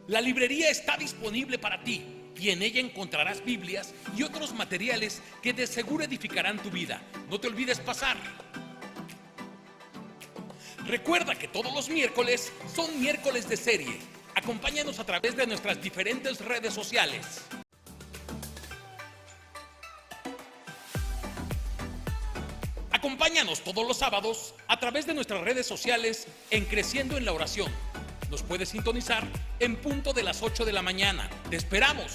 La librería está disponible para ti y en ella encontrarás Biblias y otros materiales que de seguro edificarán tu vida. No te olvides pasar. Recuerda que todos los miércoles son miércoles de serie. Acompáñanos a través de nuestras diferentes redes sociales. Acompáñanos todos los sábados a través de nuestras redes sociales en Creciendo en la Oración. Nos puedes sintonizar en punto de las 8 de la mañana. ¡Te esperamos!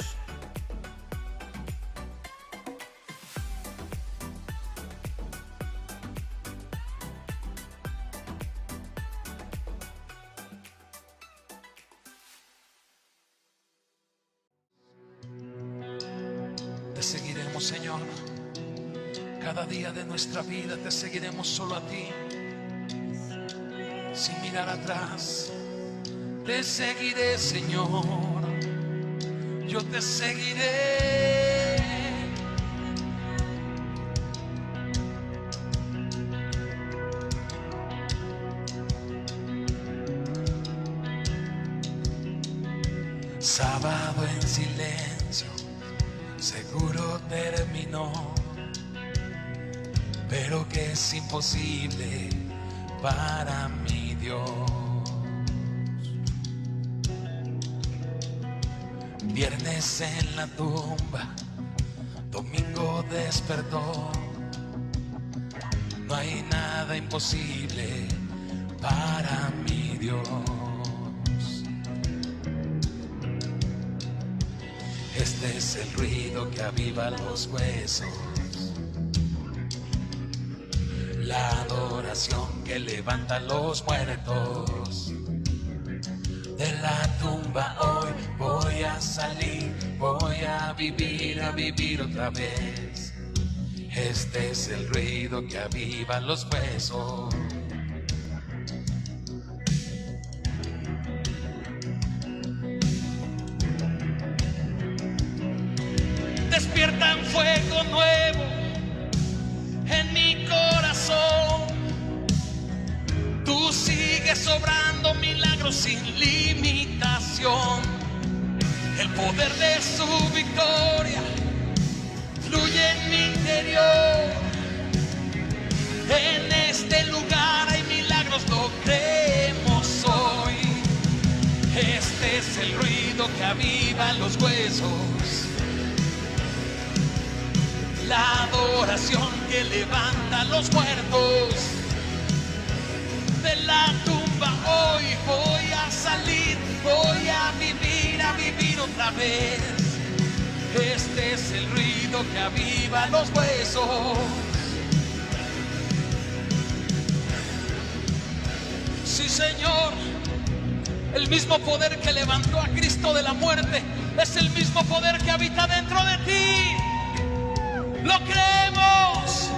Te seguiremos, Señor. Cada día de nuestra vida te seguiremos solo a ti, sin mirar atrás. Te seguiré, Señor, yo te seguiré. Sábado en silencio, seguro terminó, pero que es imposible para mi Dios. Viernes en la tumba, domingo despertó. No hay nada imposible para mi Dios. Este es el ruido que aviva los huesos, la adoración que levanta a los muertos. De la tumba hoy voy a salir, voy a vivir otra vez. Este es el ruido que aviva los huesos. Despierta un fuego nuevo en mi corazón. Tú sigues obrando milagros sin limitación. El poder de su victoria fluye en mi interior. En este lugar hay milagros, lo creemos hoy. Este es el ruido que aviva los huesos, la adoración que levanta a los muertos. De la tumba hoy voy a salir, voy a vivir otra vez. Este es el ruido que aviva los huesos. Sí, Señor, el mismo poder que levantó a Cristo de la muerte es el mismo poder que habita dentro de ti. Lo creemos,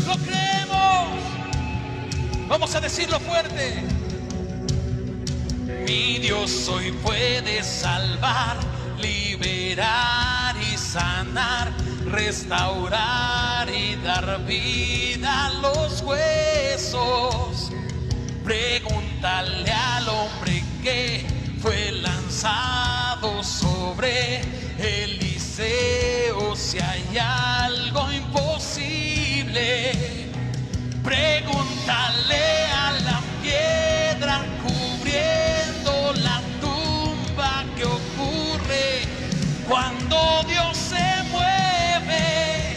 lo creemos. Vamos a decirlo fuerte. Mi Dios hoy puede salvar, liberar y sanar, restaurar y dar vida a los huesos. Pregúntale al hombre que fue lanzado sobre Eliseo si hay algo imposible. Pregúntale a la piedra cubriendo la tumba qué ocurre cuando Dios se mueve.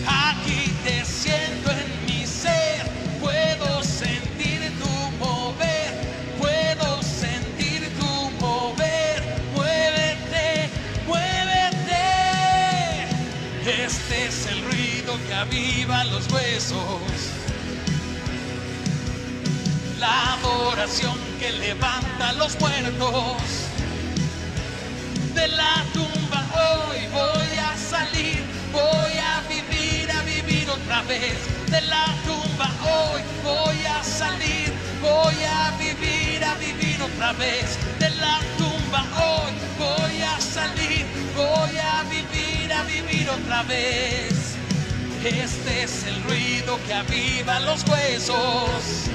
Aquí te siento en mi ser, puedo sentir tu mover, puedo sentir tu mover. Muévete, muévete. Este es el ruido que aviva los huesos, la adoración que levanta a los muertos. De la tumba hoy voy a salir, voy a vivir otra vez. De la tumba hoy voy a salir, voy a vivir otra vez. De la tumba hoy voy a salir, voy a vivir otra vez. Este es el ruido que aviva los huesos.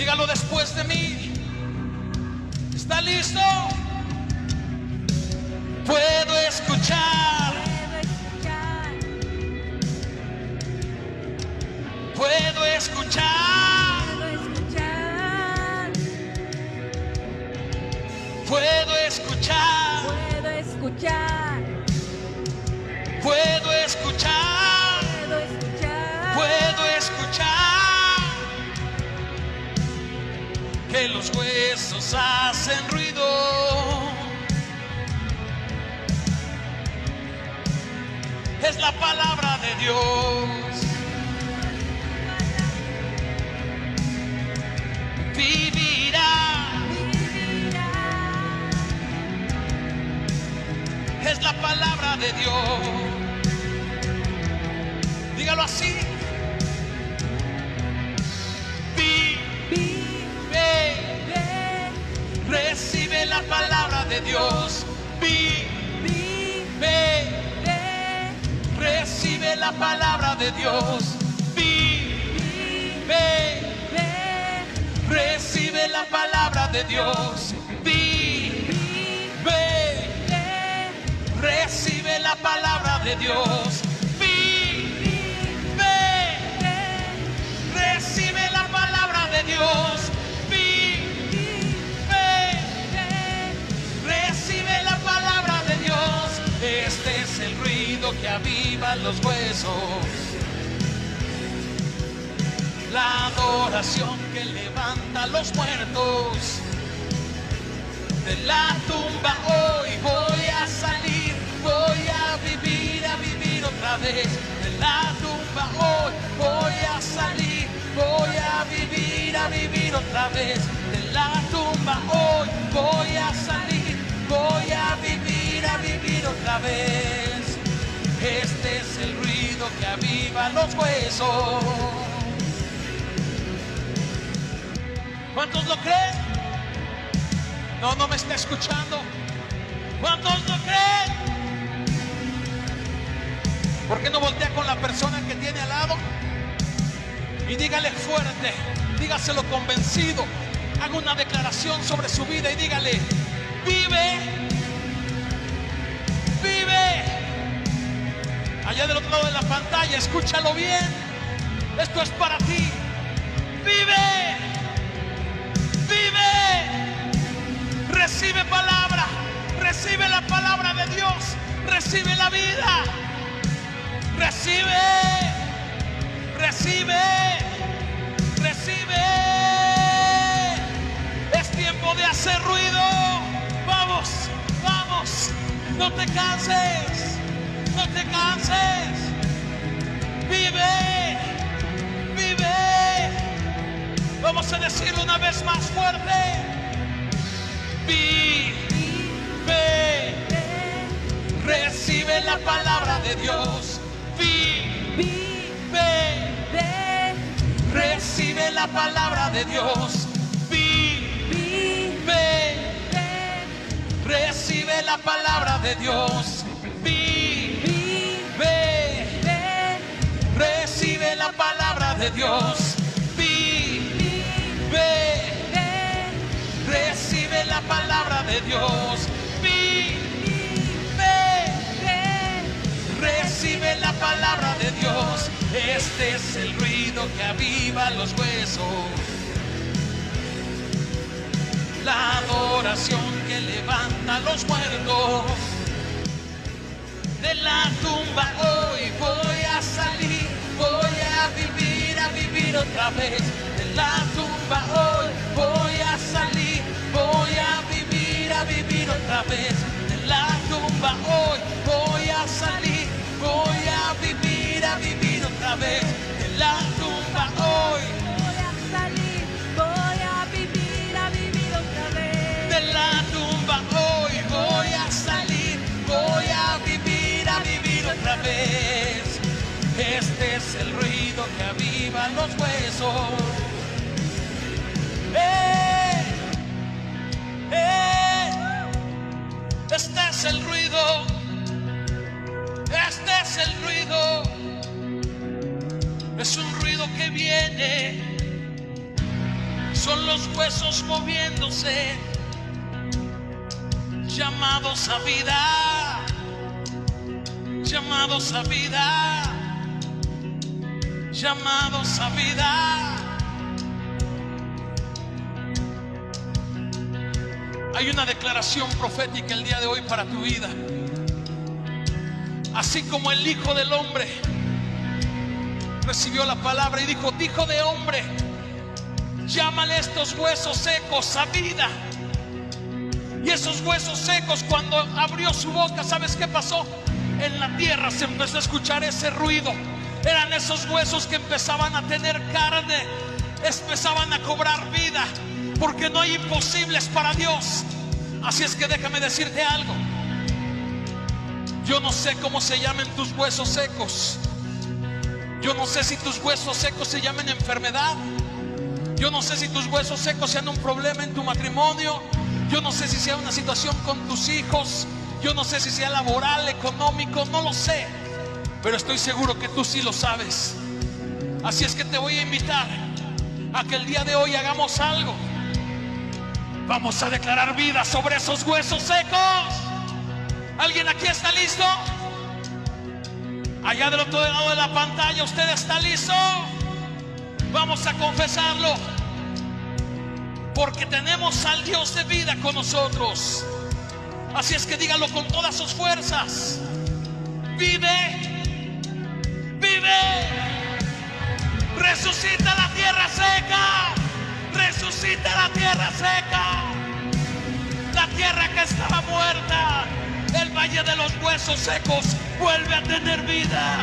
Dígalo después de mí. ¿Está listo? Puedo escuchar. Puedo escuchar. Puedo escuchar. Puedo escuchar. Puedo escuchar. Puedo escuchar. Puedo escuchar que los huesos hacen ruido. Es la palabra de Dios. Vivirá. Es la palabra de Dios. Dígalo así. Vive. Recibe la palabra de Dios. Vive. Recibe la palabra de Dios. Vive. Recibe la palabra de Dios. Vive. Recibe la palabra de Dios. Vive. Recibe la palabra de Dios. Vive. Recibe la palabra de Dios. Este es el ruido que aviva los huesos. La adoración que levanta a los muertos. De la tumba hoy voy a salir, voy a vivir otra vez. De la tumba hoy voy a salir, voy a vivir otra vez. De la tumba hoy voy a salir, voy a vivir otra vez. Este es el ruido que aviva los huesos. ¿Cuántos lo creen? No me está escuchando. ¿Cuántos lo creen? ¿Por qué no voltea con la persona que tiene al lado? Y dígale fuerte, dígaselo convencido. Haga una declaración sobre su vida y dígale: vive, vive. Allá del otro lado de la pantalla, escúchalo bien. Esto es para ti. Vive, vive. Recibe palabra, recibe la palabra de Dios, recibe la vida, recibe, recibe, recibe. Es tiempo de hacer ruido. Vamos, vamos, no te canses, no te canses. Vive, vive. Vamos a decirlo una vez más fuerte. Vive, recibe la palabra de Dios. Vive, recibe la palabra de Dios. Vive, recibe la palabra de Dios. Vive, recibe la palabra de Dios. Vive, recibe la palabra de Dios. Vive, recibe la palabra de Dios. Este es el ruido que aviva los huesos. La adoración que levanta a los muertos. De la tumba hoy voy a salir, voy a vivir otra vez. De la tumba hoy voy a salir, voy a vivir otra vez. De la tumba hoy voy a salir, voy a vivir otra vez. De la tumba hoy Voy a salir, voy a vivir otra vez. de la tumba hoy voy a salir, voy a vivir otra vez. Este es el ruido que aviva los huesos. Este es el ruido. Este es el ruido. Es un ruido que viene. Es son los huesos moviéndose, llamados a vida, llamados a vida, llamados a vida. Hay una declaración profética el día de hoy para tu vida. Así como el Hijo del Hombre recibió la palabra y dijo: Hijo de hombre, llámale estos huesos secos a vida. Y esos huesos secos, cuando abrió su boca, ¿sabes qué pasó? En la tierra se empezó a escuchar ese ruido. Eran esos huesos que empezaban a tener carne, empezaban a cobrar vida, porque no hay imposibles para Dios. Así es que déjame decirte algo. Yo no sé cómo se llamen tus huesos secos. Yo no sé si tus huesos secos se llamen enfermedad. Yo no sé si tus huesos secos sean un problema en tu matrimonio. Yo no sé si sea una situación con tus hijos. Yo no sé si sea laboral, económico, no lo sé. Pero estoy seguro que tú sí lo sabes. Así es que te voy a invitar a que el día de hoy hagamos algo. Vamos a declarar vida sobre esos huesos secos. ¿Alguien aquí está listo? Allá del otro lado de la pantalla, ¿usted está listo? Vamos a confesarlo, porque tenemos al Dios de vida con nosotros. Así es que dígalo con todas sus fuerzas. Vive, vive, resucita la tierra seca, resucita la tierra seca, la tierra que estaba muerta. El valle de los huesos secos vuelve a tener vida,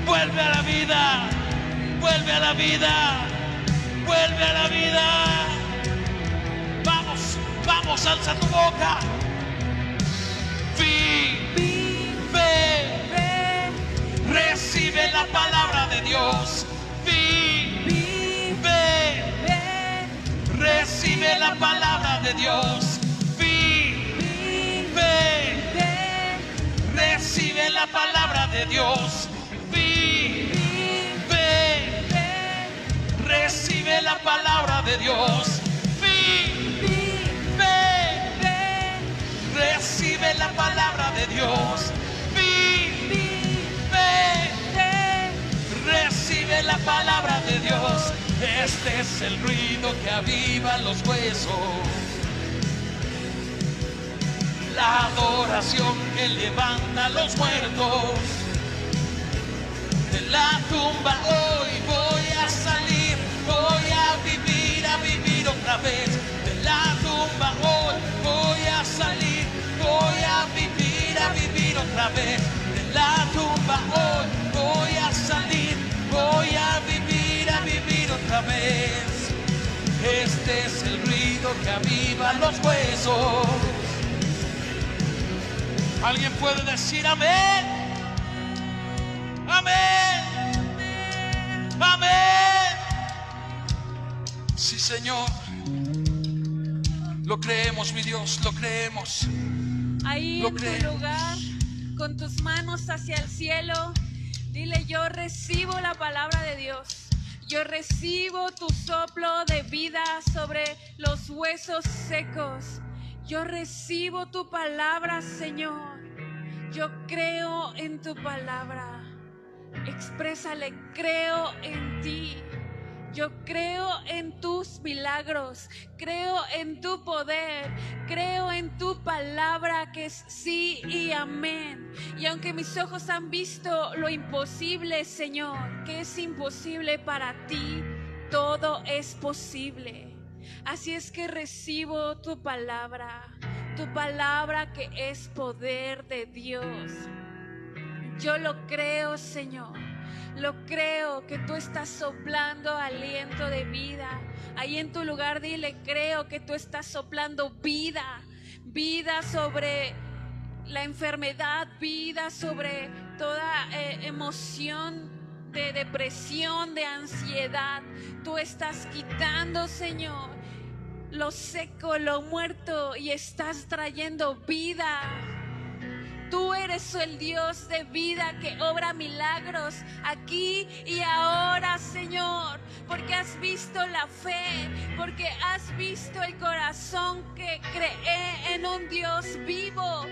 vuelve a la vida, vuelve a la vida, vuelve a la vida. Vamos, vamos, alza tu boca. Vive, recibe la palabra de Dios. Vive, recibe la palabra de Dios. Recibe la palabra de Dios. Vive, recibe la palabra de Dios. Vive, recibe la palabra de Dios. Vive, recibe la palabra de Dios. Este es el ruido que aviva los huesos, la adoración que levanta a los muertos de la tumba. Hoy voy a salir, voy a vivir otra vez de la tumba. Hoy voy a salir, voy a vivir otra vez de la tumba. Hoy voy a salir, voy a vivir otra vez. Este es el ruido que aviva los huesos. ¿Alguien puede decir amén? Amén. Amén. Sí, Señor. Lo creemos, mi Dios, lo creemos. Ahí Lo en tu creemos. lugar, con tus manos hacia el cielo, dile: yo recibo la palabra de Dios. Yo recibo tu soplo de vida sobre los huesos secos. Yo recibo tu palabra, Señor. Yo creo en tu palabra. Exprésale: creo en ti. Yo creo en tus milagros, creo en tu poder, creo en tu palabra que es sí y amén. Y aunque mis ojos han visto lo imposible, Señor, que es imposible para ti, todo es posible. Así es que recibo tu palabra que es poder de Dios. Yo lo creo, Señor. Lo creo que tú estás soplando aliento de vida. Ahí en tu lugar dile: creo que tú estás soplando vida. Vida sobre la enfermedad, vida sobre toda emoción de depresión, de ansiedad. Tú estás quitando, Señor, lo seco, lo muerto, y estás trayendo vida. Tú eres el Dios de vida que obra milagros aquí y ahora, Señor. porque has visto la fe, porque has visto el corazón que cree en un Dios vivo,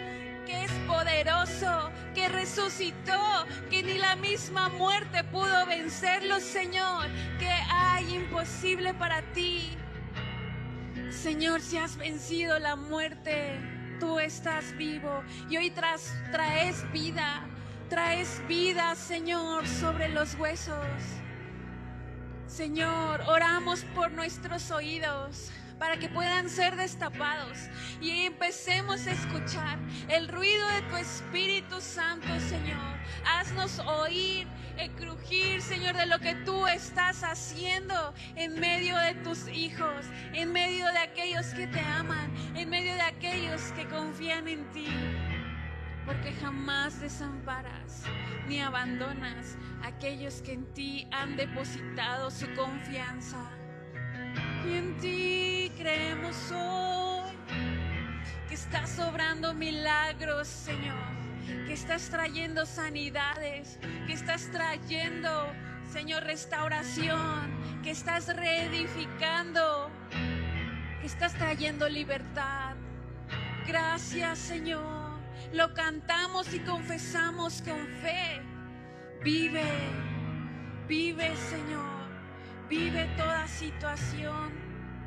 que es poderoso, que resucitó, que ni la misma muerte pudo vencerlo, Señor, que hay imposible para ti. Señor, si has vencido la muerte, tú estás vivo y hoy traes vida, Señor, sobre los huesos. Señor, oramos por nuestros oídos para que puedan ser destapados y empecemos a escuchar el ruido de tu Espíritu Santo, Señor. Haznos oír el crujir, Señor, de lo que tú estás haciendo en medio de tus hijos, en medio de aquellos que te aman, en medio de aquellos que confían en ti. Porque jamás desamparas ni abandonas a aquellos que en ti han depositado su confianza. Y en ti creemos hoy que estás obrando milagros, Señor, que estás trayendo sanidades, que estás trayendo, Señor, restauración, que estás reedificando, que estás trayendo libertad. Gracias, Señor. Lo cantamos y confesamos con fe. Vive, Señor. Vive toda situación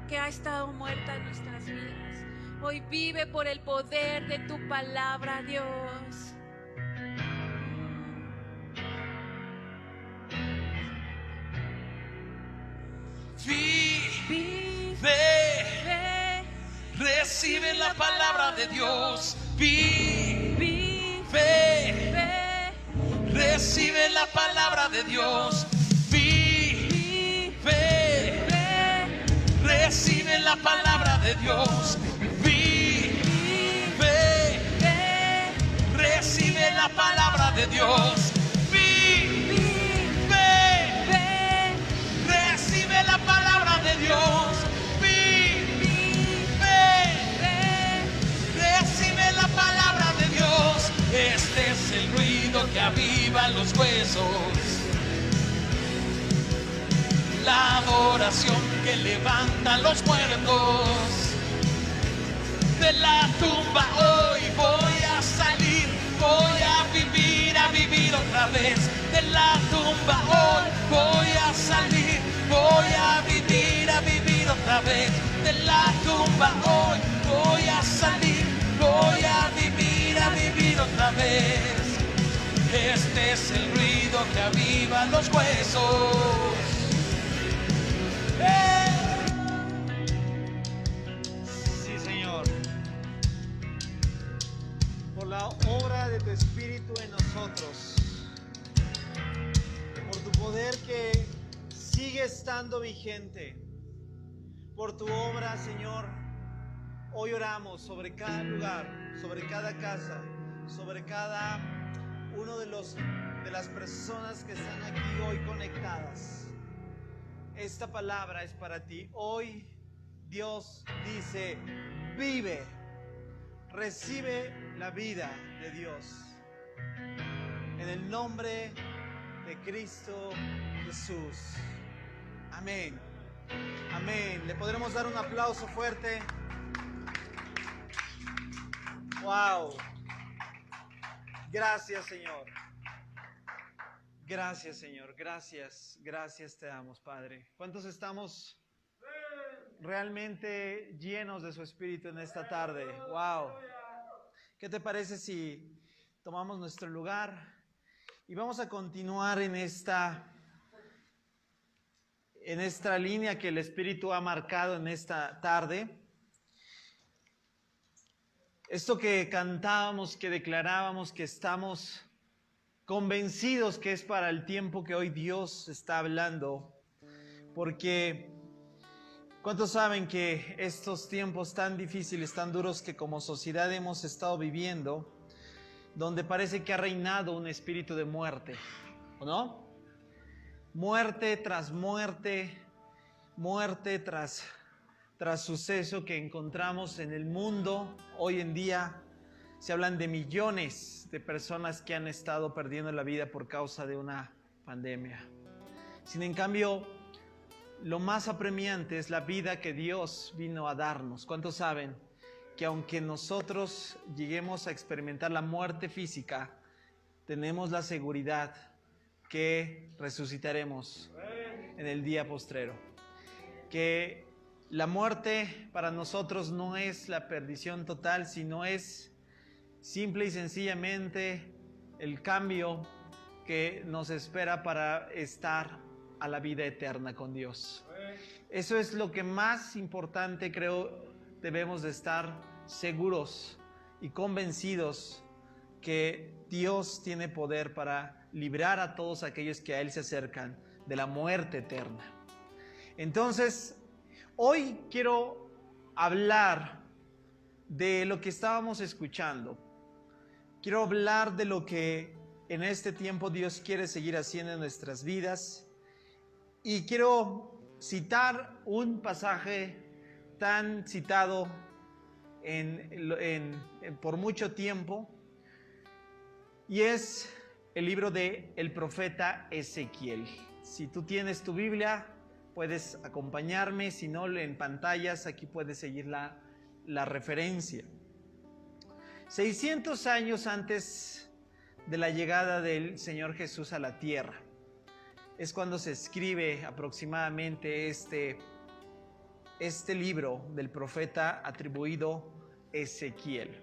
que ha estado muerta en nuestras vidas. Hoy vive por el poder de tu palabra, Dios. Vive, recibe la palabra de Dios. Vive, recibe la palabra de Dios. Recibe la palabra de Dios. Vive, recibe la palabra de Dios. Vive, recibe la palabra de Dios. Vive, recibe la palabra de Dios. Este es el ruido que aviva los huesos. La adoración que levanta a los muertos. De la tumba hoy voy a salir, voy a vivir otra vez. De la tumba hoy voy a salir, voy a vivir otra vez. De la tumba hoy voy a salir, voy a vivir otra vez. Este es el ruido que aviva los huesos. Sí, Señor, por la obra de tu Espíritu en nosotros, por tu poder que sigue estando vigente, por tu obra, Señor, hoy oramos sobre cada lugar, sobre cada casa, sobre cada uno de las personas que están aquí hoy conectadas. Esta palabra es para ti. Hoy Dios dice, vive, recibe la vida de Dios. En el nombre de Cristo Jesús. Amén. Amén. ¿Le podremos dar un aplauso fuerte? Wow. Gracias, Señor. Gracias, Señor. Gracias. Gracias te damos, Padre. ¿Cuántos estamos realmente llenos de su Espíritu en esta tarde? Wow. ¿Qué te parece si tomamos nuestro lugar y vamos a continuar en esta línea que el Espíritu ha marcado en esta tarde? Esto que cantábamos, que declarábamos, que estamos convencidos que es para el tiempo que hoy Dios está hablando, porque ¿cuántos saben que estos tiempos tan difíciles, tan duros que como sociedad hemos estado viviendo, donde parece que ha reinado un espíritu de muerte, ¿o no? Muerte tras muerte, muerte tras suceso que encontramos en el mundo hoy en día. Se hablan de millones de personas que han estado perdiendo la vida por causa de una pandemia. Sin en cambio, lo más apremiante es la vida que Dios vino a darnos. ¿Cuántos saben que aunque nosotros lleguemos a experimentar la muerte física, tenemos la seguridad que resucitaremos en el día postrero? Que la muerte para nosotros no es la perdición total, sino es simple y sencillamente el cambio que nos espera para estar a la vida eterna con Dios. Eso es lo que más importante creo debemos de estar seguros y convencidos que Dios tiene poder para librar a todos aquellos que a Él se acercan de la muerte eterna. Entonces, hoy quiero hablar de lo que estábamos escuchando. Quiero hablar de lo que en este tiempo Dios quiere seguir haciendo en nuestras vidas. Y quiero citar un pasaje tan citado por mucho tiempo, y es el libro de el profeta Ezequiel. Si tú tienes tu Biblia, puedes acompañarme, si no, en pantallas aquí puedes seguir la referencia. 600 años antes de la llegada del Señor Jesús a la tierra, es cuando se escribe aproximadamente este libro del profeta atribuido Ezequiel.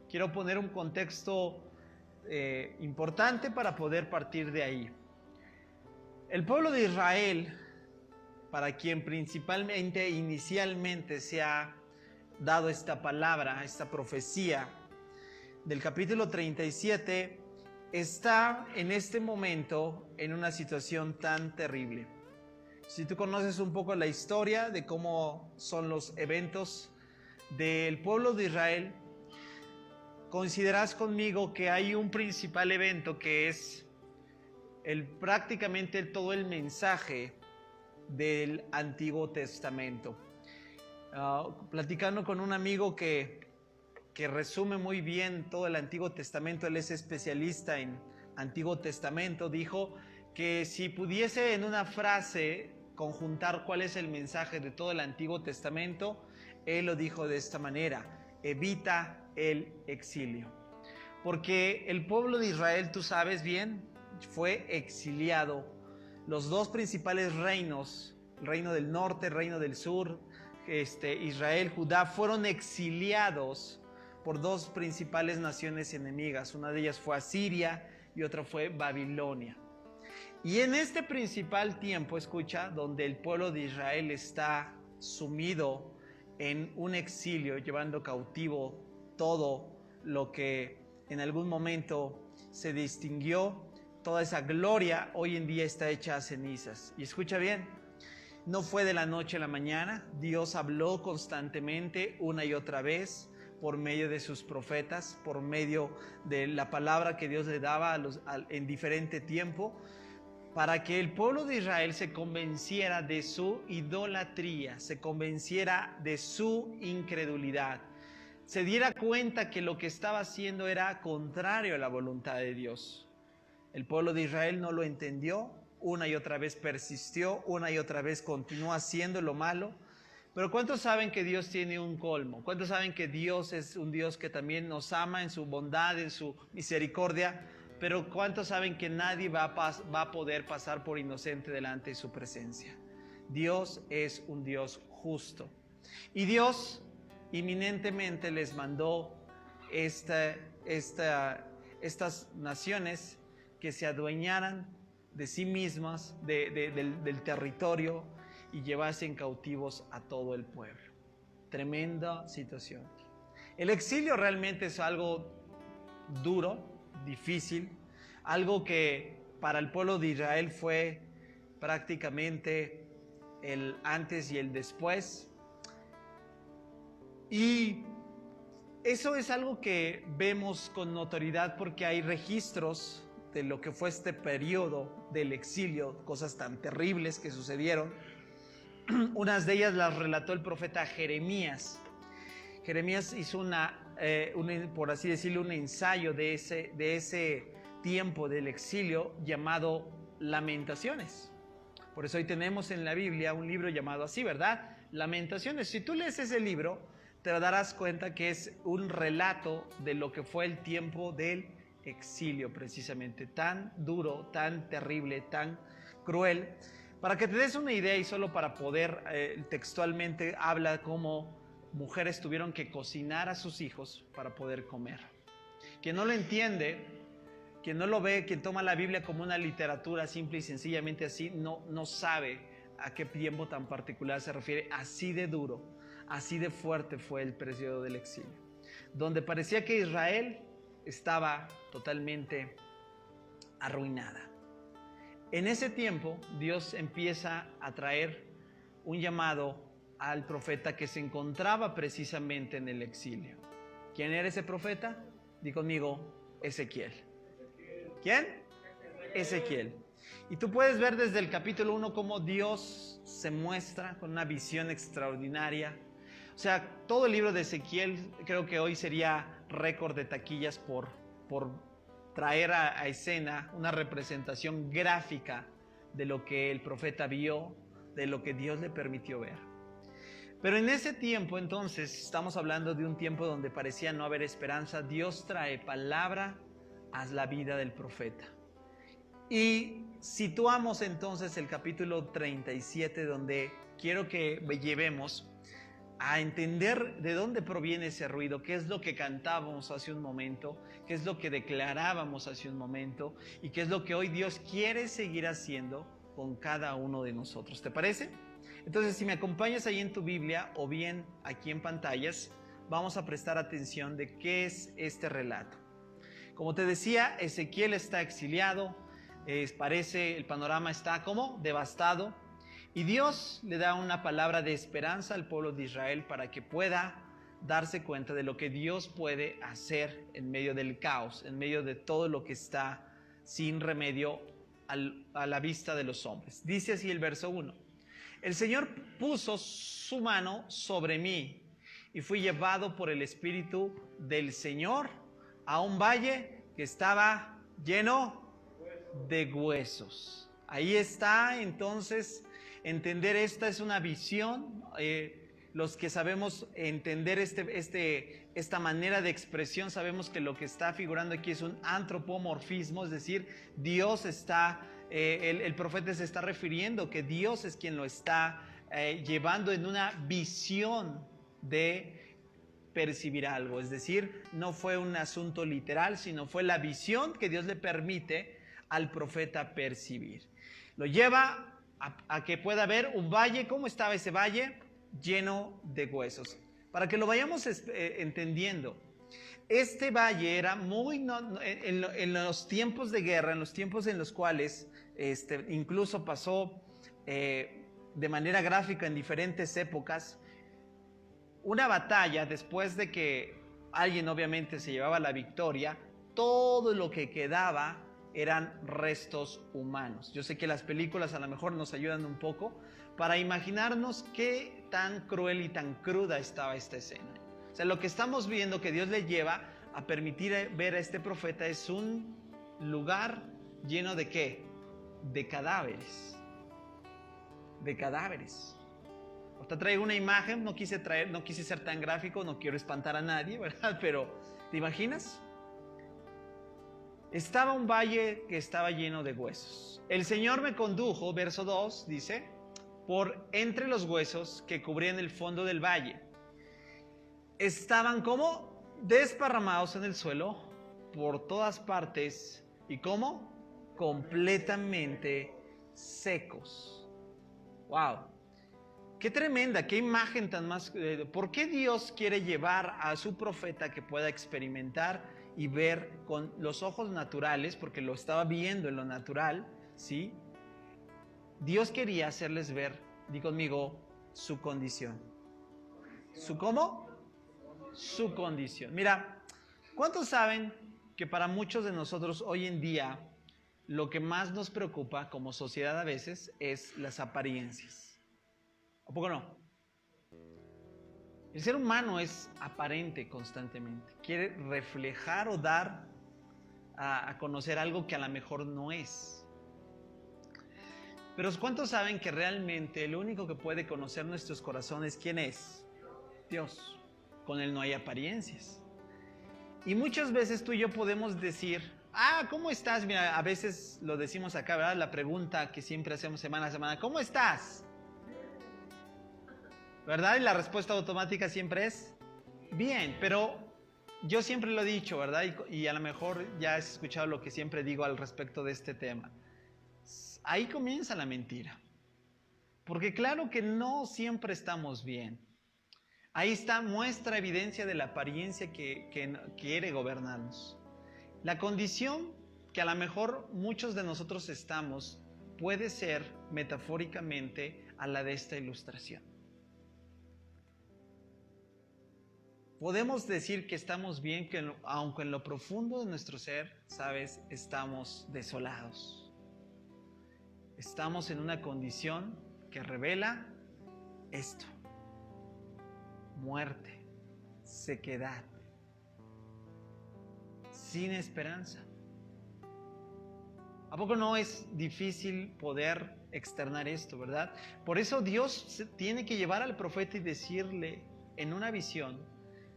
Quiero poner un contexto importante para poder partir de ahí. El pueblo de Israel, para quien principalmente inicialmente se ha dado esta palabra, esta profecía del capítulo 37, está en este momento en una situación tan terrible. Si tú conoces un poco la historia de cómo son los eventos del pueblo de Israel, considerarás conmigo que hay un principal evento que es prácticamente todo el mensaje del Antiguo Testamento. Platicando con un amigo que resume muy bien todo el Antiguo Testamento, él es especialista en Antiguo Testamento, dijo que si pudiese en una frase conjuntar cuál es el mensaje de todo el Antiguo Testamento, él lo dijo de esta manera: evita el exilio. Porque el pueblo de Israel, tú sabes bien, fue exiliado. Los dos principales reinos, el reino del norte, el reino del sur, Israel, Judá, fueron exiliados por dos principales naciones enemigas. Una de ellas fue Asiria y otra fue Babilonia. Y en este principal tiempo, escucha, donde el pueblo de Israel está sumido en un exilio, llevando cautivo todo lo que en algún momento se distinguió, toda esa gloria hoy en día está hecha a cenizas. Y escucha bien, no fue de la noche a la mañana. Dios habló constantemente una y otra vez por medio de sus profetas, por medio de la palabra que Dios le daba en diferente tiempo, para que el pueblo de Israel se convenciera de su idolatría, se convenciera de su incredulidad, se diera cuenta que lo que estaba haciendo era contrario a la voluntad de Dios. El pueblo de Israel no lo entendió, una y otra vez persistió, una y otra vez continuó haciendo lo malo. Pero ¿cuántos saben que Dios tiene un colmo? ¿Cuántos saben que Dios es un Dios que también nos ama en su bondad, en su misericordia? Pero ¿cuántos saben que nadie va a poder pasar por inocente delante de su presencia? Dios es un Dios justo. Y Dios inminentemente les mandó estas naciones que se adueñaran de sí mismas, del territorio, y llevasen cautivos a todo el pueblo. Tremenda situación. El exilio realmente es algo duro, difícil, algo que para el pueblo de Israel fue prácticamente el antes y el después. Y eso es algo que vemos con notoriedad porque hay registros de lo que fue este periodo del exilio, cosas tan terribles que sucedieron. Unas de ellas las relató el profeta Jeremías. Jeremías hizo por así decirlo, un ensayo de ese tiempo del exilio llamado Lamentaciones. Por eso hoy tenemos en la Biblia un libro llamado así, ¿verdad? Lamentaciones. Si tú lees ese libro, te darás cuenta que es un relato de lo que fue el tiempo del exilio, precisamente. Tan duro, tan terrible, tan cruel. Para que te des una idea y solo para poder, textualmente habla cómo mujeres tuvieron que cocinar a sus hijos para poder comer. Quien no lo entiende, quien no lo ve, quien toma la Biblia como una literatura simple y sencillamente así, no sabe a qué tiempo tan particular se refiere. Así de duro, así de fuerte fue el periodo del exilio, donde parecía que Israel estaba totalmente arruinada. En ese tiempo, Dios empieza a traer un llamado al profeta que se encontraba precisamente en el exilio. ¿Quién era ese profeta? Di conmigo, Ezequiel. ¿Quién? Ezequiel. Y tú puedes ver desde el capítulo 1 cómo Dios se muestra con una visión extraordinaria. O sea, todo el libro de Ezequiel creo que hoy sería récord de taquillas por traer a escena una representación gráfica de lo que el profeta vio, de lo que Dios le permitió ver. Pero en ese tiempo, entonces, estamos hablando de un tiempo donde parecía no haber esperanza. Dios trae palabra a la vida del profeta. Y situamos entonces el capítulo 37, donde quiero que llevemos a entender de dónde proviene ese ruido, qué es lo que cantábamos hace un momento, qué es lo que declarábamos hace un momento y qué es lo que hoy Dios quiere seguir haciendo con cada uno de nosotros. ¿Te parece? Entonces, si me acompañas ahí en tu Biblia o bien aquí en pantallas, vamos a prestar atención de qué es este relato. Como te decía, Ezequiel está exiliado, parece el panorama está como devastado. Y Dios le da una palabra de esperanza al pueblo de Israel para que pueda darse cuenta de lo que Dios puede hacer en medio del caos, en medio de todo lo que está sin remedio a la vista de los hombres. Dice así el verso 1. El Señor puso su mano sobre mí y fui llevado por el Espíritu del Señor a un valle que estaba lleno de huesos. Ahí está entonces. Entender esta es una visión, los que sabemos entender esta manera de expresión, sabemos que lo que está figurando aquí es un antropomorfismo, es decir, Dios está, el profeta se está refiriendo que Dios es quien lo está llevando en una visión de percibir algo, es decir, no fue un asunto literal, sino fue la visión que Dios le permite al profeta percibir. Lo lleva a que pueda ver un valle. ¿Cómo estaba ese valle? Lleno de huesos. Para que lo vayamos entendiendo, este valle era muy, en los tiempos de guerra, en los tiempos en los cuales incluso pasó de manera gráfica en diferentes épocas, una batalla después de que alguien obviamente se llevaba la victoria, todo lo que quedaba eran restos humanos. Yo sé que las películas a lo mejor nos ayudan un poco para imaginarnos qué tan cruel y tan cruda estaba esta escena. O sea, lo que estamos viendo que Dios le lleva a permitir ver a este profeta es un lugar lleno de ¿qué? De cadáveres. De cadáveres. Ahorita traigo una imagen, no quise ser tan gráfico, no quiero espantar a nadie, ¿verdad? Pero, ¿te imaginas? Estaba un valle que estaba lleno de huesos. El Señor me condujo, verso 2, dice, por entre los huesos que cubrían el fondo del valle. Estaban como desparramados en el suelo por todas partes y como completamente secos. ¡Wow! ¡Qué tremenda! ¡Qué imagen tan más! ¿Por qué Dios quiere llevar a su profeta que pueda experimentar y ver con los ojos naturales, porque lo estaba viendo en lo natural, ¿sí? Dios quería hacerles ver, di conmigo, su condición. ¿Su cómo? Su condición. Mira, ¿cuántos saben que para muchos de nosotros hoy en día lo que más nos preocupa como sociedad a veces es las apariencias? ¿A poco no? El ser humano es aparente constantemente. Quiere reflejar o dar a conocer algo que a lo mejor no es. Pero ¿cuántos saben que realmente el único que puede conocer nuestros corazones, ¿quién es? Dios. Con Él no hay apariencias. Y muchas veces tú y yo podemos decir, ¿cómo estás? Mira, a veces lo decimos acá, ¿verdad? La pregunta que siempre hacemos semana a semana, ¿cómo estás? ¿Verdad? Y la respuesta automática siempre es, bien, pero yo siempre lo he dicho, ¿verdad? Y a lo mejor ya has escuchado lo que siempre digo al respecto de este tema. Ahí comienza la mentira. Porque claro que no siempre estamos bien. Ahí está, muestra evidencia de la apariencia que quiere gobernarnos. La condición que a lo mejor muchos de nosotros estamos puede ser metafóricamente a la de esta ilustración. Podemos decir que estamos bien, aunque en lo profundo de nuestro ser, ¿sabes? Estamos desolados. Estamos en una condición que revela esto: muerte, sequedad, sin esperanza. ¿A poco no es difícil poder externar esto, verdad? Por eso Dios tiene que llevar al profeta y decirle en una visión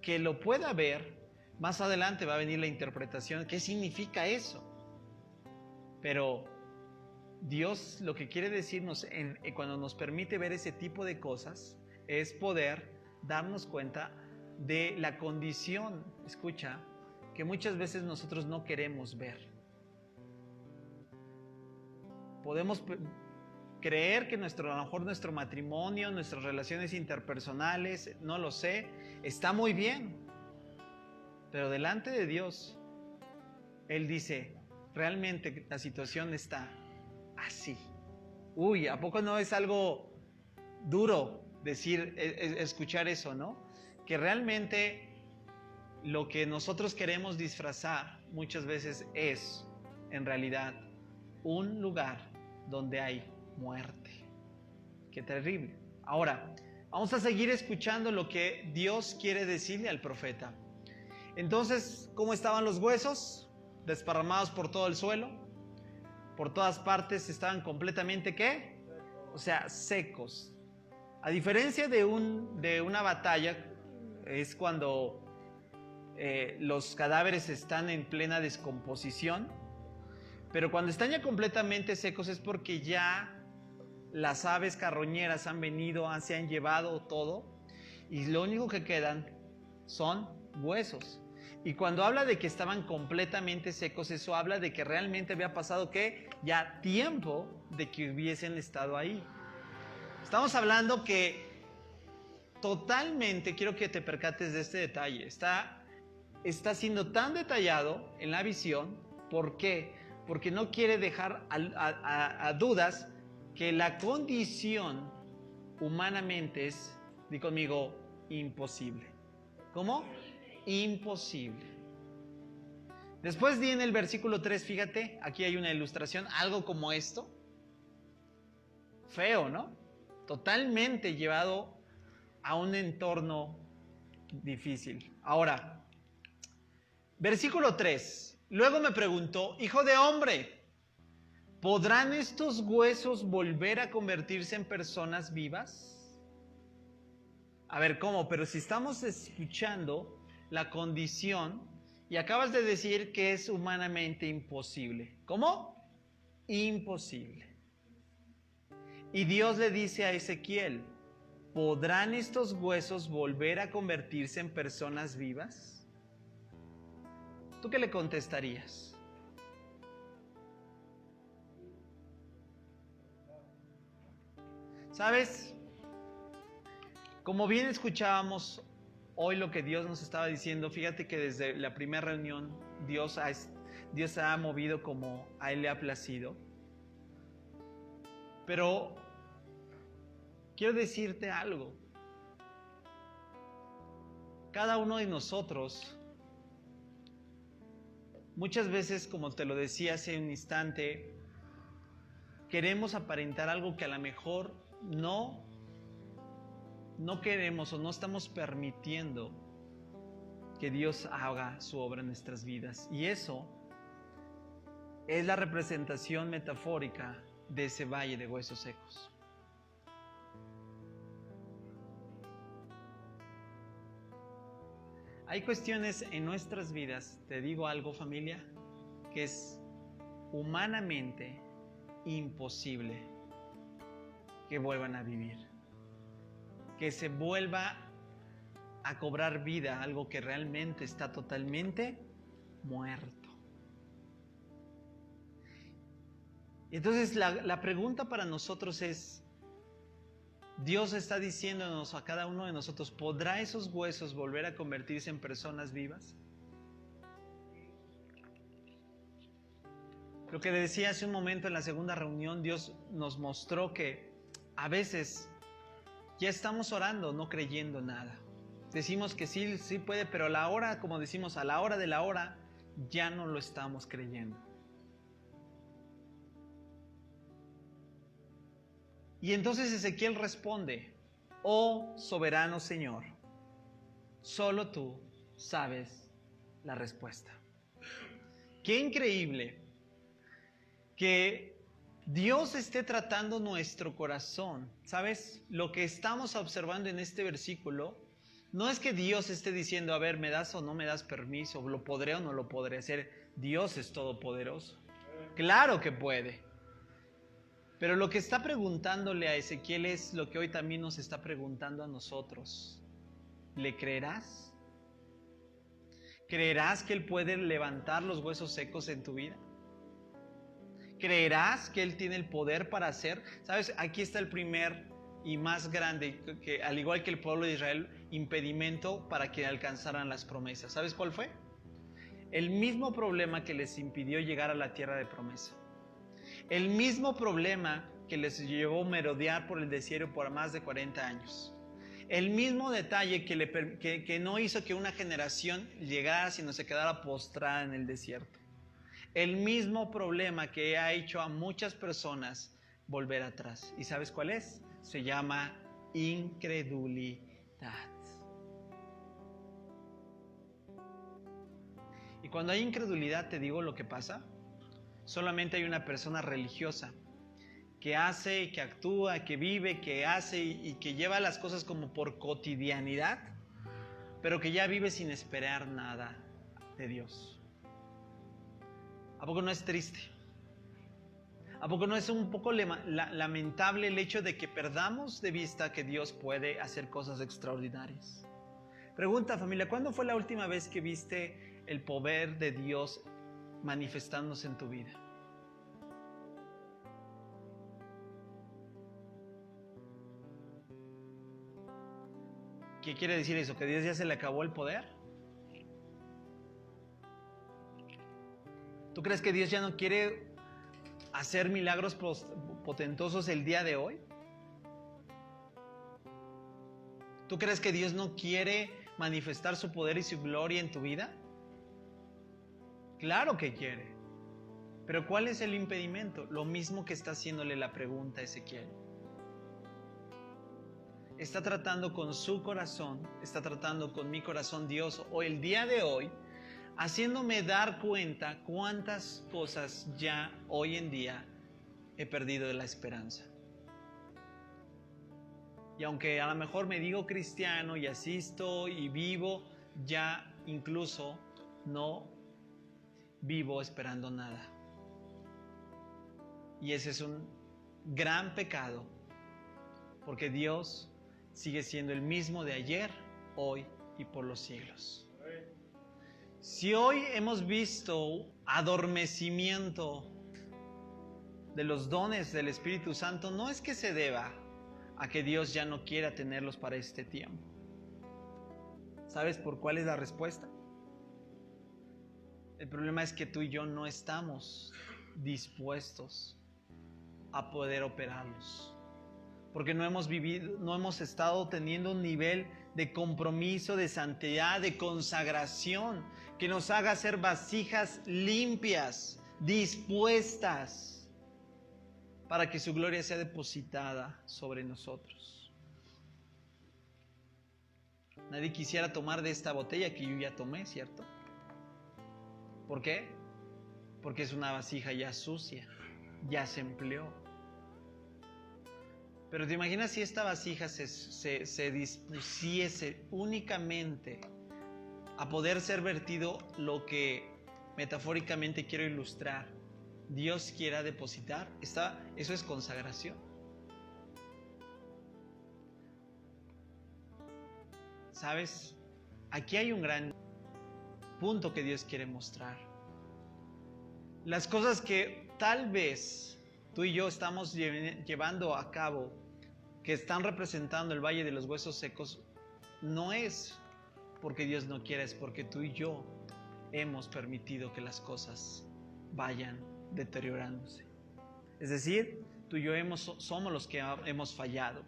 que lo pueda ver. Más adelante va a venir la interpretación, ¿qué significa eso? Pero Dios lo que quiere decirnos cuando nos permite ver ese tipo de cosas es poder darnos cuenta de la condición, escucha, que muchas veces nosotros no queremos ver. Podemos creer que a lo mejor nuestro matrimonio, nuestras relaciones interpersonales, no lo sé, está muy bien. Pero delante de Dios, Él dice, realmente la situación está así. Uy, ¿a poco no es algo duro escuchar eso, no? Que realmente lo que nosotros queremos disfrazar muchas veces es, en realidad, un lugar donde hay muerte. Qué terrible. Ahora, vamos a seguir escuchando lo que Dios quiere decirle al profeta. Entonces, ¿cómo estaban los huesos? Desparramados por todo el suelo. Por todas partes estaban completamente, ¿qué? O sea, secos. A diferencia de una batalla, es cuando los cadáveres están en plena descomposición. Pero cuando están ya completamente secos es porque ya las aves carroñeras han venido, se han llevado todo, y lo único que quedan son huesos. Y cuando habla de que estaban completamente secos, eso habla de que realmente había pasado, ¿qué? Ya tiempo de que hubiesen estado ahí. Estamos hablando que totalmente, quiero que te percates de este detalle, está siendo tan detallado en la visión. ¿Por qué? Porque no quiere dejar a dudas que la condición humanamente es, di conmigo, imposible. ¿Cómo? Imposible. Después di en el versículo 3, fíjate, aquí hay una ilustración, algo como esto. Feo, ¿no? Totalmente llevado a un entorno difícil. Ahora, versículo 3. Luego me preguntó, hijo de hombre, ¿podrán estos huesos volver a convertirse en personas vivas? A ver, ¿cómo? Pero si estamos escuchando la condición y acabas de decir que es humanamente imposible. ¿Cómo? Imposible. Y Dios le dice a Ezequiel, ¿podrán estos huesos volver a convertirse en personas vivas? ¿Tú qué le contestarías? ¿Sabes? Como bien escuchábamos hoy lo que Dios nos estaba diciendo, fíjate que desde la primera reunión Dios se ha movido como a Él le ha placido. Pero quiero decirte algo. Cada uno de nosotros, muchas veces, como te lo decía hace un instante, queremos aparentar algo que a lo mejor no queremos o no estamos permitiendo que Dios haga su obra en nuestras vidas. Y eso es la representación metafórica de ese valle de huesos secos. Hay cuestiones en nuestras vidas, te digo algo, familia, que es humanamente imposible que vuelvan a vivir, que se vuelva a cobrar vida, algo que realmente está totalmente muerto. Entonces la pregunta para nosotros es, Dios está diciéndonos a cada uno de nosotros, ¿podrá esos huesos volver a convertirse en personas vivas? Lo que decía hace un momento en la segunda reunión, Dios nos mostró que a veces ya estamos orando, no creyendo nada. Decimos que sí, sí puede, pero a la hora, como decimos, a la hora de la hora, ya no lo estamos creyendo. Y entonces Ezequiel responde, oh soberano Señor, solo tú sabes la respuesta. Qué increíble que Dios esté tratando nuestro corazón. ¿Sabes? Lo que estamos observando en este versículo no es que Dios esté diciendo, a ver, ¿me das o no me das permiso? ¿Lo podré o no lo podré hacer? Dios es todopoderoso. Claro que puede. Pero lo que está preguntándole a Ezequiel es lo que hoy también nos está preguntando a nosotros. ¿Le creerás? ¿Creerás que Él puede levantar los huesos secos en tu vida? ¿Creerás que Él tiene el poder para hacer? ¿Sabes? Aquí está el primer y más grande, que al igual que el pueblo de Israel, impedimento para que alcanzaran las promesas. ¿Sabes cuál fue? El mismo problema que les impidió llegar a la tierra de promesa. El mismo problema que les llevó a merodear por el desierto por más de 40 años. El mismo detalle que no hizo que una generación llegara, sino se quedara postrada en el desierto. El mismo problema que ha hecho a muchas personas volver atrás. ¿Y sabes cuál es? Se llama incredulidad. Y cuando hay incredulidad, te digo lo que pasa. Solamente hay una persona religiosa que hace, que actúa, que vive, que hace y que lleva las cosas como por cotidianidad, pero que ya vive sin esperar nada de Dios. ¿A poco no es triste? ¿A poco no es un poco lamentable el hecho de que perdamos de vista que Dios puede hacer cosas extraordinarias? Pregunta, familia, ¿cuándo fue la última vez que viste el poder de Dios manifestándose en tu vida? ¿Qué quiere decir eso? ¿Que a Dios ya se le acabó el poder? ¿Tú crees que Dios ya no quiere hacer milagros potentosos el día de hoy? ¿Tú crees que Dios no quiere manifestar su poder y su gloria en tu vida? Claro que quiere. Pero ¿cuál es el impedimento? Lo mismo que está haciéndole la pregunta a Ezequiel. Está tratando con su corazón, está tratando con mi corazón Dios, o el día de hoy, haciéndome dar cuenta cuántas cosas ya hoy en día he perdido de la esperanza. Y aunque a lo mejor me digo cristiano y asisto y vivo, ya incluso no vivo esperando nada. Y ese es un gran pecado, porque Dios sigue siendo el mismo de ayer, hoy y por los siglos. Si hoy hemos visto adormecimiento de los dones del Espíritu Santo, no es que se deba a que Dios ya no quiera tenerlos para este tiempo. ¿Sabes por cuál es la respuesta? El problema es que tú y yo no estamos dispuestos a poder operarlos. Porque no hemos estado teniendo un nivel de compromiso, de santidad, de consagración, que nos haga ser vasijas limpias, dispuestas, para que su gloria sea depositada sobre nosotros. Nadie quisiera tomar de esta botella que yo ya tomé, ¿cierto? ¿Por qué? Porque es una vasija ya sucia, ya se empleó. Pero te imaginas si esta vasija se dispusiese únicamente a poder ser vertido lo que metafóricamente quiero ilustrar, Dios quiera depositar. Eso es consagración. ¿Sabes? Aquí hay un gran punto que Dios quiere mostrar. Las cosas que tal vez tú y yo estamos llevando a cabo, que están representando el Valle de los Huesos Secos, no es porque Dios no quiera, es porque tú y yo hemos permitido que las cosas vayan deteriorándose. Es decir, tú y yo somos los que hemos fallado.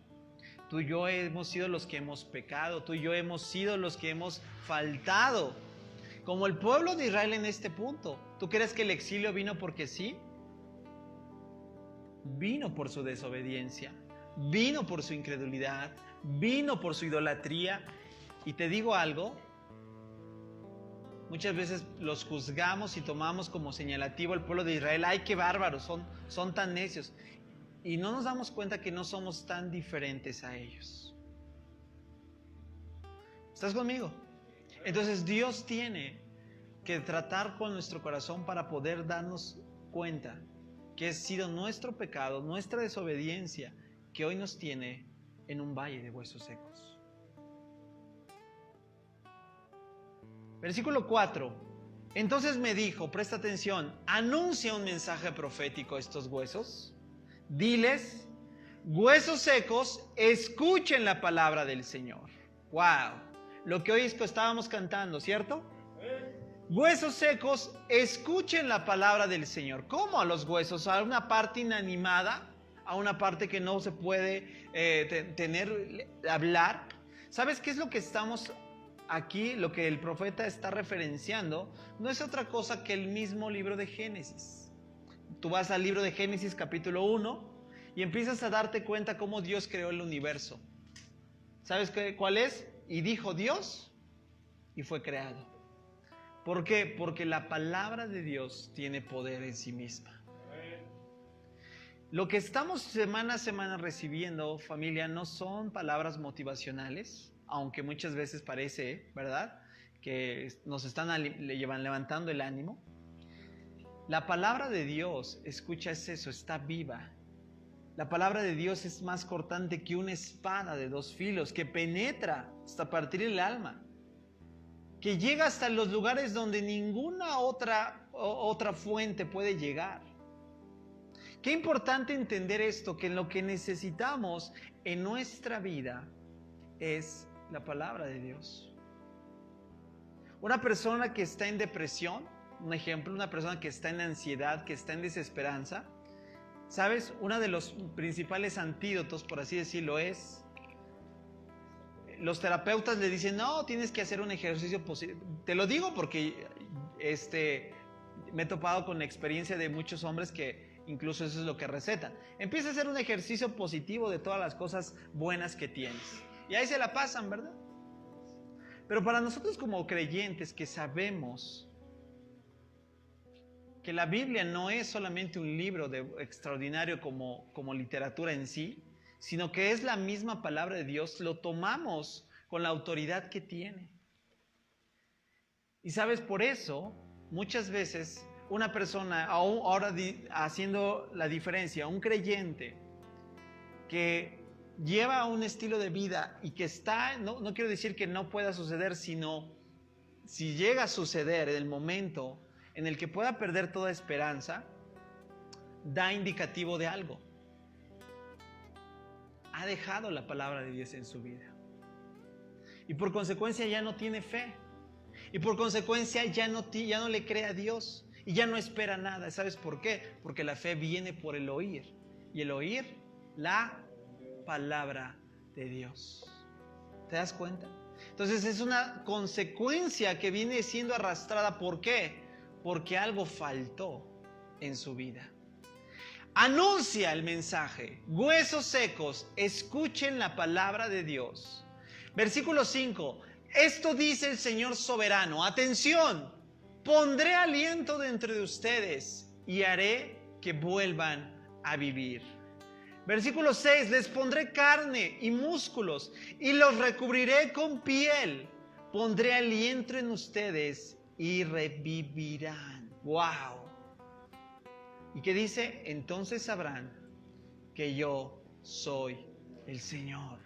Tú y yo hemos sido los que hemos pecado. Tú y yo hemos sido los que hemos faltado. Como el pueblo de Israel en este punto. ¿Tú crees que el exilio vino porque sí? Vino por su desobediencia. Vino por su incredulidad. Vino por su idolatría. Y te digo algo. Muchas veces los juzgamos y tomamos como señalativo al pueblo de Israel. ¡Ay, qué bárbaros! Son tan necios. Y no nos damos cuenta que no somos tan diferentes a ellos. ¿Estás conmigo? Entonces Dios tiene que tratar con nuestro corazón para poder darnos cuenta que ha sido nuestro pecado, nuestra desobediencia, que hoy nos tiene en un valle de huesos secos. Versículo 4. Entonces me dijo, presta atención, anuncia un mensaje profético a estos huesos. Diles, huesos secos, escuchen la palabra del Señor. ¡Wow! Lo que hoy estábamos cantando, ¿cierto? Huesos secos, escuchen la palabra del Señor. ¿Cómo a los huesos? ¿A una parte inanimada? ¿A una parte que no se puede hablar? ¿Sabes qué es lo que estamos aquí? Lo que el profeta está referenciando no es otra cosa que el mismo libro de Génesis. Tú vas al libro de Génesis capítulo 1 y empiezas a darte cuenta cómo Dios creó el universo. ¿Sabes cuál es? Y dijo Dios y fue creado. ¿Por qué? Porque la palabra de Dios tiene poder en sí misma. Lo que estamos semana a semana recibiendo, familia, no son palabras motivacionales, aunque muchas veces parece, ¿verdad?, que nos están levantando el ánimo. La palabra de Dios, escucha, es eso, está viva. La palabra de Dios es más cortante que una espada de dos filos, que penetra hasta partir el alma, que llega hasta los lugares donde ninguna otra fuente puede llegar. Qué importante entender esto, que lo que necesitamos en nuestra vida es la palabra de Dios. Una persona que está en depresión, un ejemplo, una persona que está en ansiedad, que está en desesperanza, ¿sabes? Uno de los principales antídotos, por así decirlo, es, los terapeutas le dicen, no, tienes que hacer un ejercicio positivo. Te lo digo porque me he topado con la experiencia de muchos hombres que incluso eso es lo que recetan. Empieza a hacer un ejercicio positivo de todas las cosas buenas que tienes. Y ahí se la pasan, ¿verdad? Pero para nosotros como creyentes que sabemos que la Biblia no es solamente un libro extraordinario como literatura en sí, sino que es la misma palabra de Dios, lo tomamos con la autoridad que tiene. Y sabes, por eso, muchas veces, una persona, ahora haciendo la diferencia, un creyente que lleva un estilo de vida y que está, no quiero decir que no pueda suceder, sino si llega a suceder en el momento en el que pueda perder toda esperanza, da indicativo de algo. Ha dejado la palabra de Dios en su vida. Y por consecuencia ya no tiene fe. Y por consecuencia ya no le cree a Dios. Y ya no espera nada. ¿Sabes por qué? Porque la fe viene por el oír. Y el oír, la palabra de Dios. ¿Te das cuenta? Entonces es una consecuencia que viene siendo arrastrada. ¿Por qué? Porque algo faltó en su vida. Anuncia el mensaje. Huesos secos, escuchen la palabra de Dios. Versículo 5. Esto dice el Señor soberano. Atención. Pondré aliento dentro de ustedes y haré que vuelvan a vivir. Versículo 6, les pondré carne y músculos y los recubriré con piel. Pondré aliento en ustedes y revivirán. ¡Wow! ¿Y qué dice? Entonces sabrán que yo soy el Señor.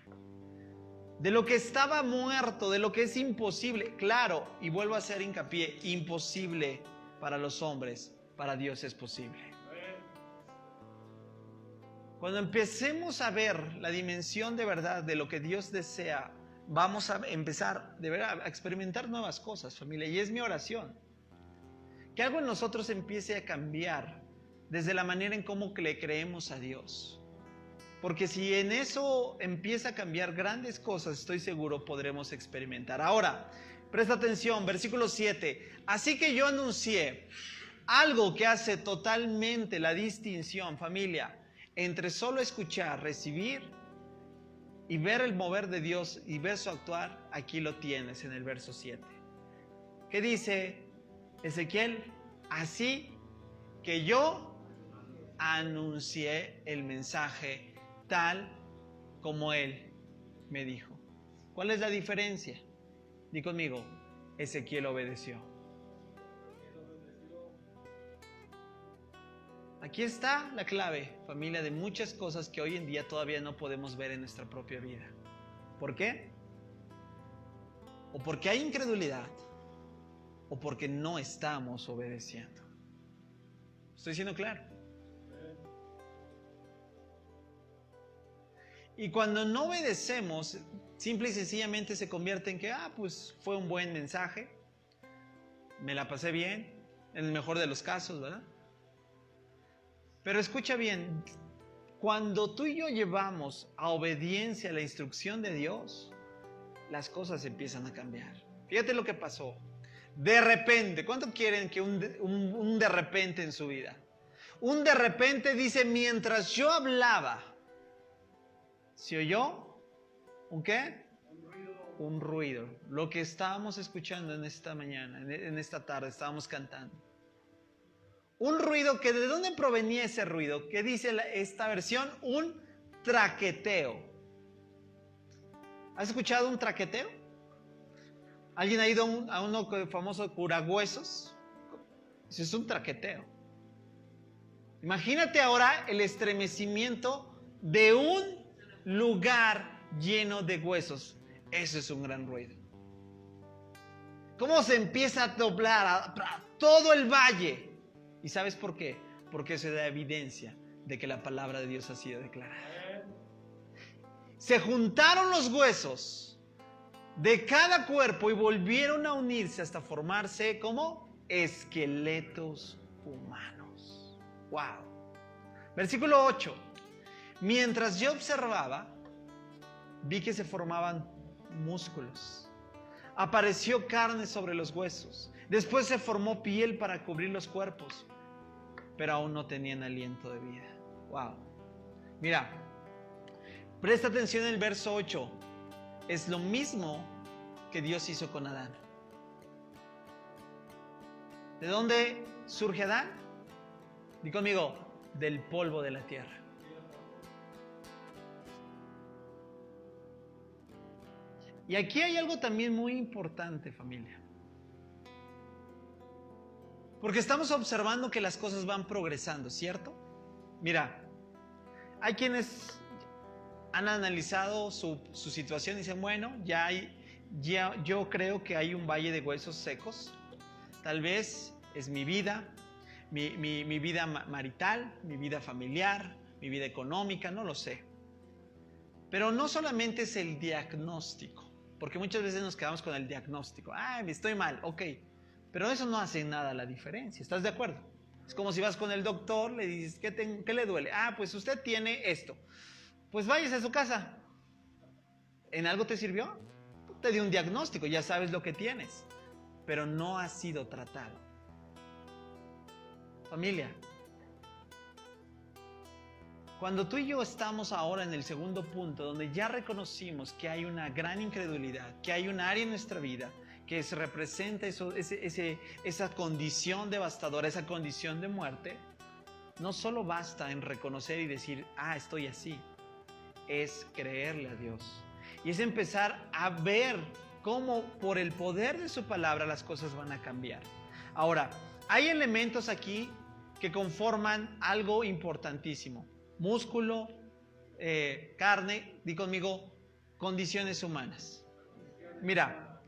De lo que estaba muerto, de lo que es imposible, claro, y vuelvo a hacer hincapié, imposible para los hombres, para Dios es posible. Cuando empecemos a ver la dimensión de verdad de lo que Dios desea, vamos a empezar de verdad a experimentar nuevas cosas, familia, y es mi oración. Que algo en nosotros empiece a cambiar desde la manera en cómo le creemos a Dios. Porque si en eso empieza a cambiar grandes cosas, estoy seguro podremos experimentar. Ahora, presta atención, versículo 7. Así que yo anuncié algo que hace totalmente la distinción, familia, entre solo escuchar, recibir y ver el mover de Dios y ver su actuar. Aquí lo tienes en el verso 7. ¿Qué dice Ezequiel? Así que yo anuncié el mensaje tal como Él me dijo. ¿Cuál es la diferencia? Di conmigo, Ezequiel obedeció. Aquí está la clave, familia, de muchas cosas que hoy en día todavía no podemos ver en nuestra propia vida. ¿Por qué? O porque hay incredulidad, o porque no estamos obedeciendo. ¿Estoy siendo claro? Y cuando no obedecemos, simple y sencillamente se convierte en que, pues fue un buen mensaje, me la pasé bien, en el mejor de los casos, ¿verdad? Pero escucha bien, cuando tú y yo llevamos a obediencia a la instrucción de Dios, las cosas empiezan a cambiar. Fíjate lo que pasó. De repente, ¿cuánto quieren que un de repente en su vida? Un de repente dice, mientras yo hablaba, ¿se oyó? ¿Un qué? Un ruido. Lo que estábamos escuchando en esta mañana, en esta tarde, estábamos cantando. Un ruido que ¿de dónde provenía ese ruido? ¿Qué dice esta versión? Un traqueteo. ¿Has escuchado un traqueteo? ¿Alguien ha ido a uno famoso curahuesos? Eso es un traqueteo. Imagínate ahora el estremecimiento de un lugar lleno de huesos. Eso es un gran ruido. ¿Cómo se empieza a doblar todo el valle? ¿Y sabes por qué? Porque eso da evidencia de que la palabra de Dios ha sido declarada. Se juntaron los huesos de cada cuerpo y volvieron a unirse hasta formarse como esqueletos humanos. ¡Wow! Versículo 8. Mientras yo observaba, vi que se formaban músculos. Apareció carne sobre los huesos. Después se formó piel para cubrir los cuerpos, pero aún no tenían aliento de vida. Wow. Mira, presta atención en el verso 8. Es lo mismo que Dios hizo con Adán. ¿De dónde surge Adán? Di conmigo, del polvo de la tierra. Y aquí hay algo también muy importante, familia. Porque estamos observando que las cosas van progresando, ¿cierto? Mira, hay quienes han analizado su situación y dicen, bueno, yo creo que hay un valle de huesos secos. Tal vez es mi vida, mi vida marital, mi vida familiar, mi vida económica, no lo sé. Pero no solamente es el diagnóstico, porque muchas veces nos quedamos con el diagnóstico. Estoy mal, ok. Pero eso no hace nada la diferencia, ¿estás de acuerdo? Es como si vas con el doctor, le dices, ¿qué le duele? Pues usted tiene esto. Pues váyase a su casa. ¿En algo te sirvió? Te dio un diagnóstico, ya sabes lo que tienes, pero no ha sido tratado. Familia, cuando tú y yo estamos ahora en el segundo punto, donde ya reconocimos que hay una gran incredulidad, que hay un área en nuestra vida que se representa esa condición devastadora, esa condición de muerte, no solo basta en reconocer y decir, estoy así, es creerle a Dios. Y es empezar a ver cómo por el poder de su palabra las cosas van a cambiar. Ahora, hay elementos aquí que conforman algo importantísimo. Músculo, carne, di conmigo, condiciones humanas. Mira,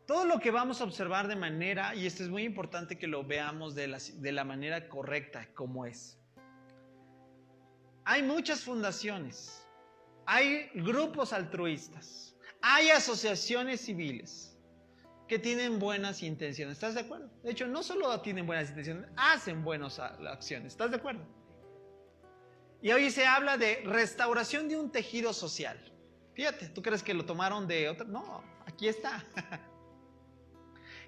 todo lo que vamos a observar de manera, y esto es muy importante que lo veamos de la manera correcta, como es. Hay muchas fundaciones, hay grupos altruistas, hay asociaciones civiles que tienen buenas intenciones. ¿Estás de acuerdo? De hecho, no solo tienen buenas intenciones, hacen buenas acciones. ¿Estás de acuerdo? Y hoy se habla de restauración de un tejido social. Fíjate, ¿tú crees que lo tomaron de otra? No, aquí está.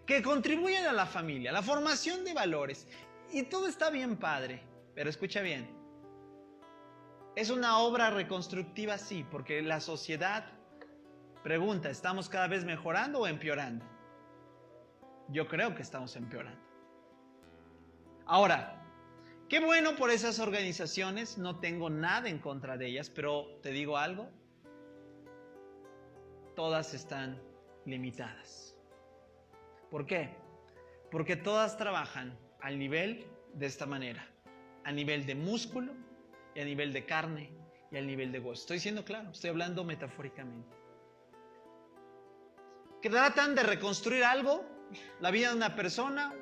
Que contribuyen a la familia, la formación de valores. Y todo está bien padre, pero escucha bien. Es una obra reconstructiva, sí, porque la sociedad pregunta, ¿estamos cada vez mejorando o empeorando? Yo creo que estamos empeorando. Ahora, qué bueno por esas organizaciones, no tengo nada en contra de ellas, pero te digo algo, todas están limitadas. ¿Por qué? Porque todas trabajan al nivel de esta manera, a nivel de músculo y a nivel de carne y al nivel de hueso. Estoy siendo claro, estoy hablando metafóricamente. Que tratan de reconstruir algo, la vida de una persona,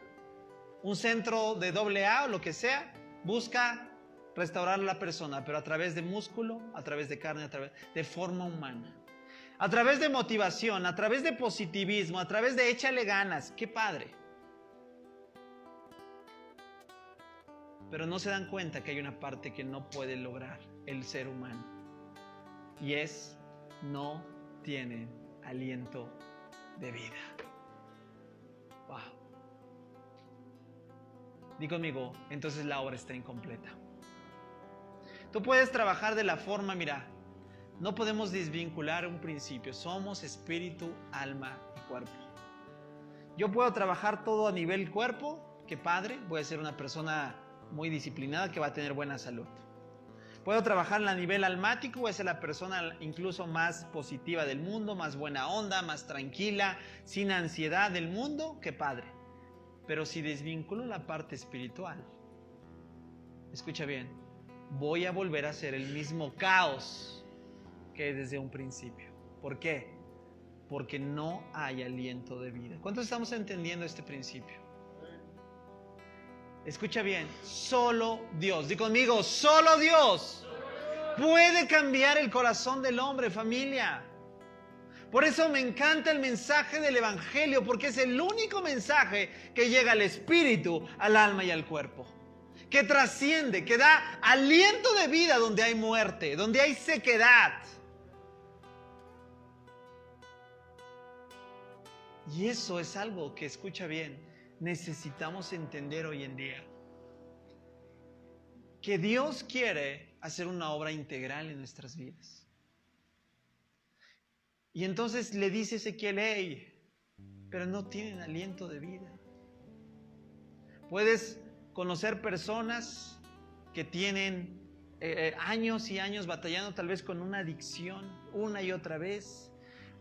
un centro de AA o lo que sea, busca restaurar a la persona, pero a través de músculo, a través de carne, de forma humana. A través de motivación, a través de positivismo, a través de échale ganas. ¡Qué padre! Pero no se dan cuenta que hay una parte que no puede lograr el ser humano. Y es, no tienen aliento de vida. Wow. Di conmigo, entonces la obra está incompleta. Tú puedes trabajar de la forma, mira, no podemos desvincular un principio. Somos espíritu, alma y cuerpo. Yo puedo trabajar todo a nivel cuerpo, qué padre, voy a ser una persona muy disciplinada que va a tener buena salud. Puedo trabajar a nivel almático, voy a ser la persona incluso más positiva del mundo, más buena onda, más tranquila, sin ansiedad del mundo, qué padre. Pero si desvinculo la parte espiritual, escucha bien, voy a volver a ser el mismo caos que desde un principio. ¿Por qué? Porque no hay aliento de vida. ¿Cuántos estamos entendiendo este principio? Escucha bien, solo Dios, di conmigo, solo Dios puede cambiar el corazón del hombre, familia. Por eso me encanta el mensaje del Evangelio, porque es el único mensaje que llega al espíritu, al alma y al cuerpo. Que trasciende, que da aliento de vida donde hay muerte, donde hay sequedad. Y eso es algo que, escucha bien, necesitamos entender hoy en día. Que Dios quiere hacer una obra integral en nuestras vidas. Y entonces le dice Ezequiel, hey, pero no tienen aliento de vida. Puedes conocer personas que tienen años y años batallando tal vez con una adicción, una y otra vez.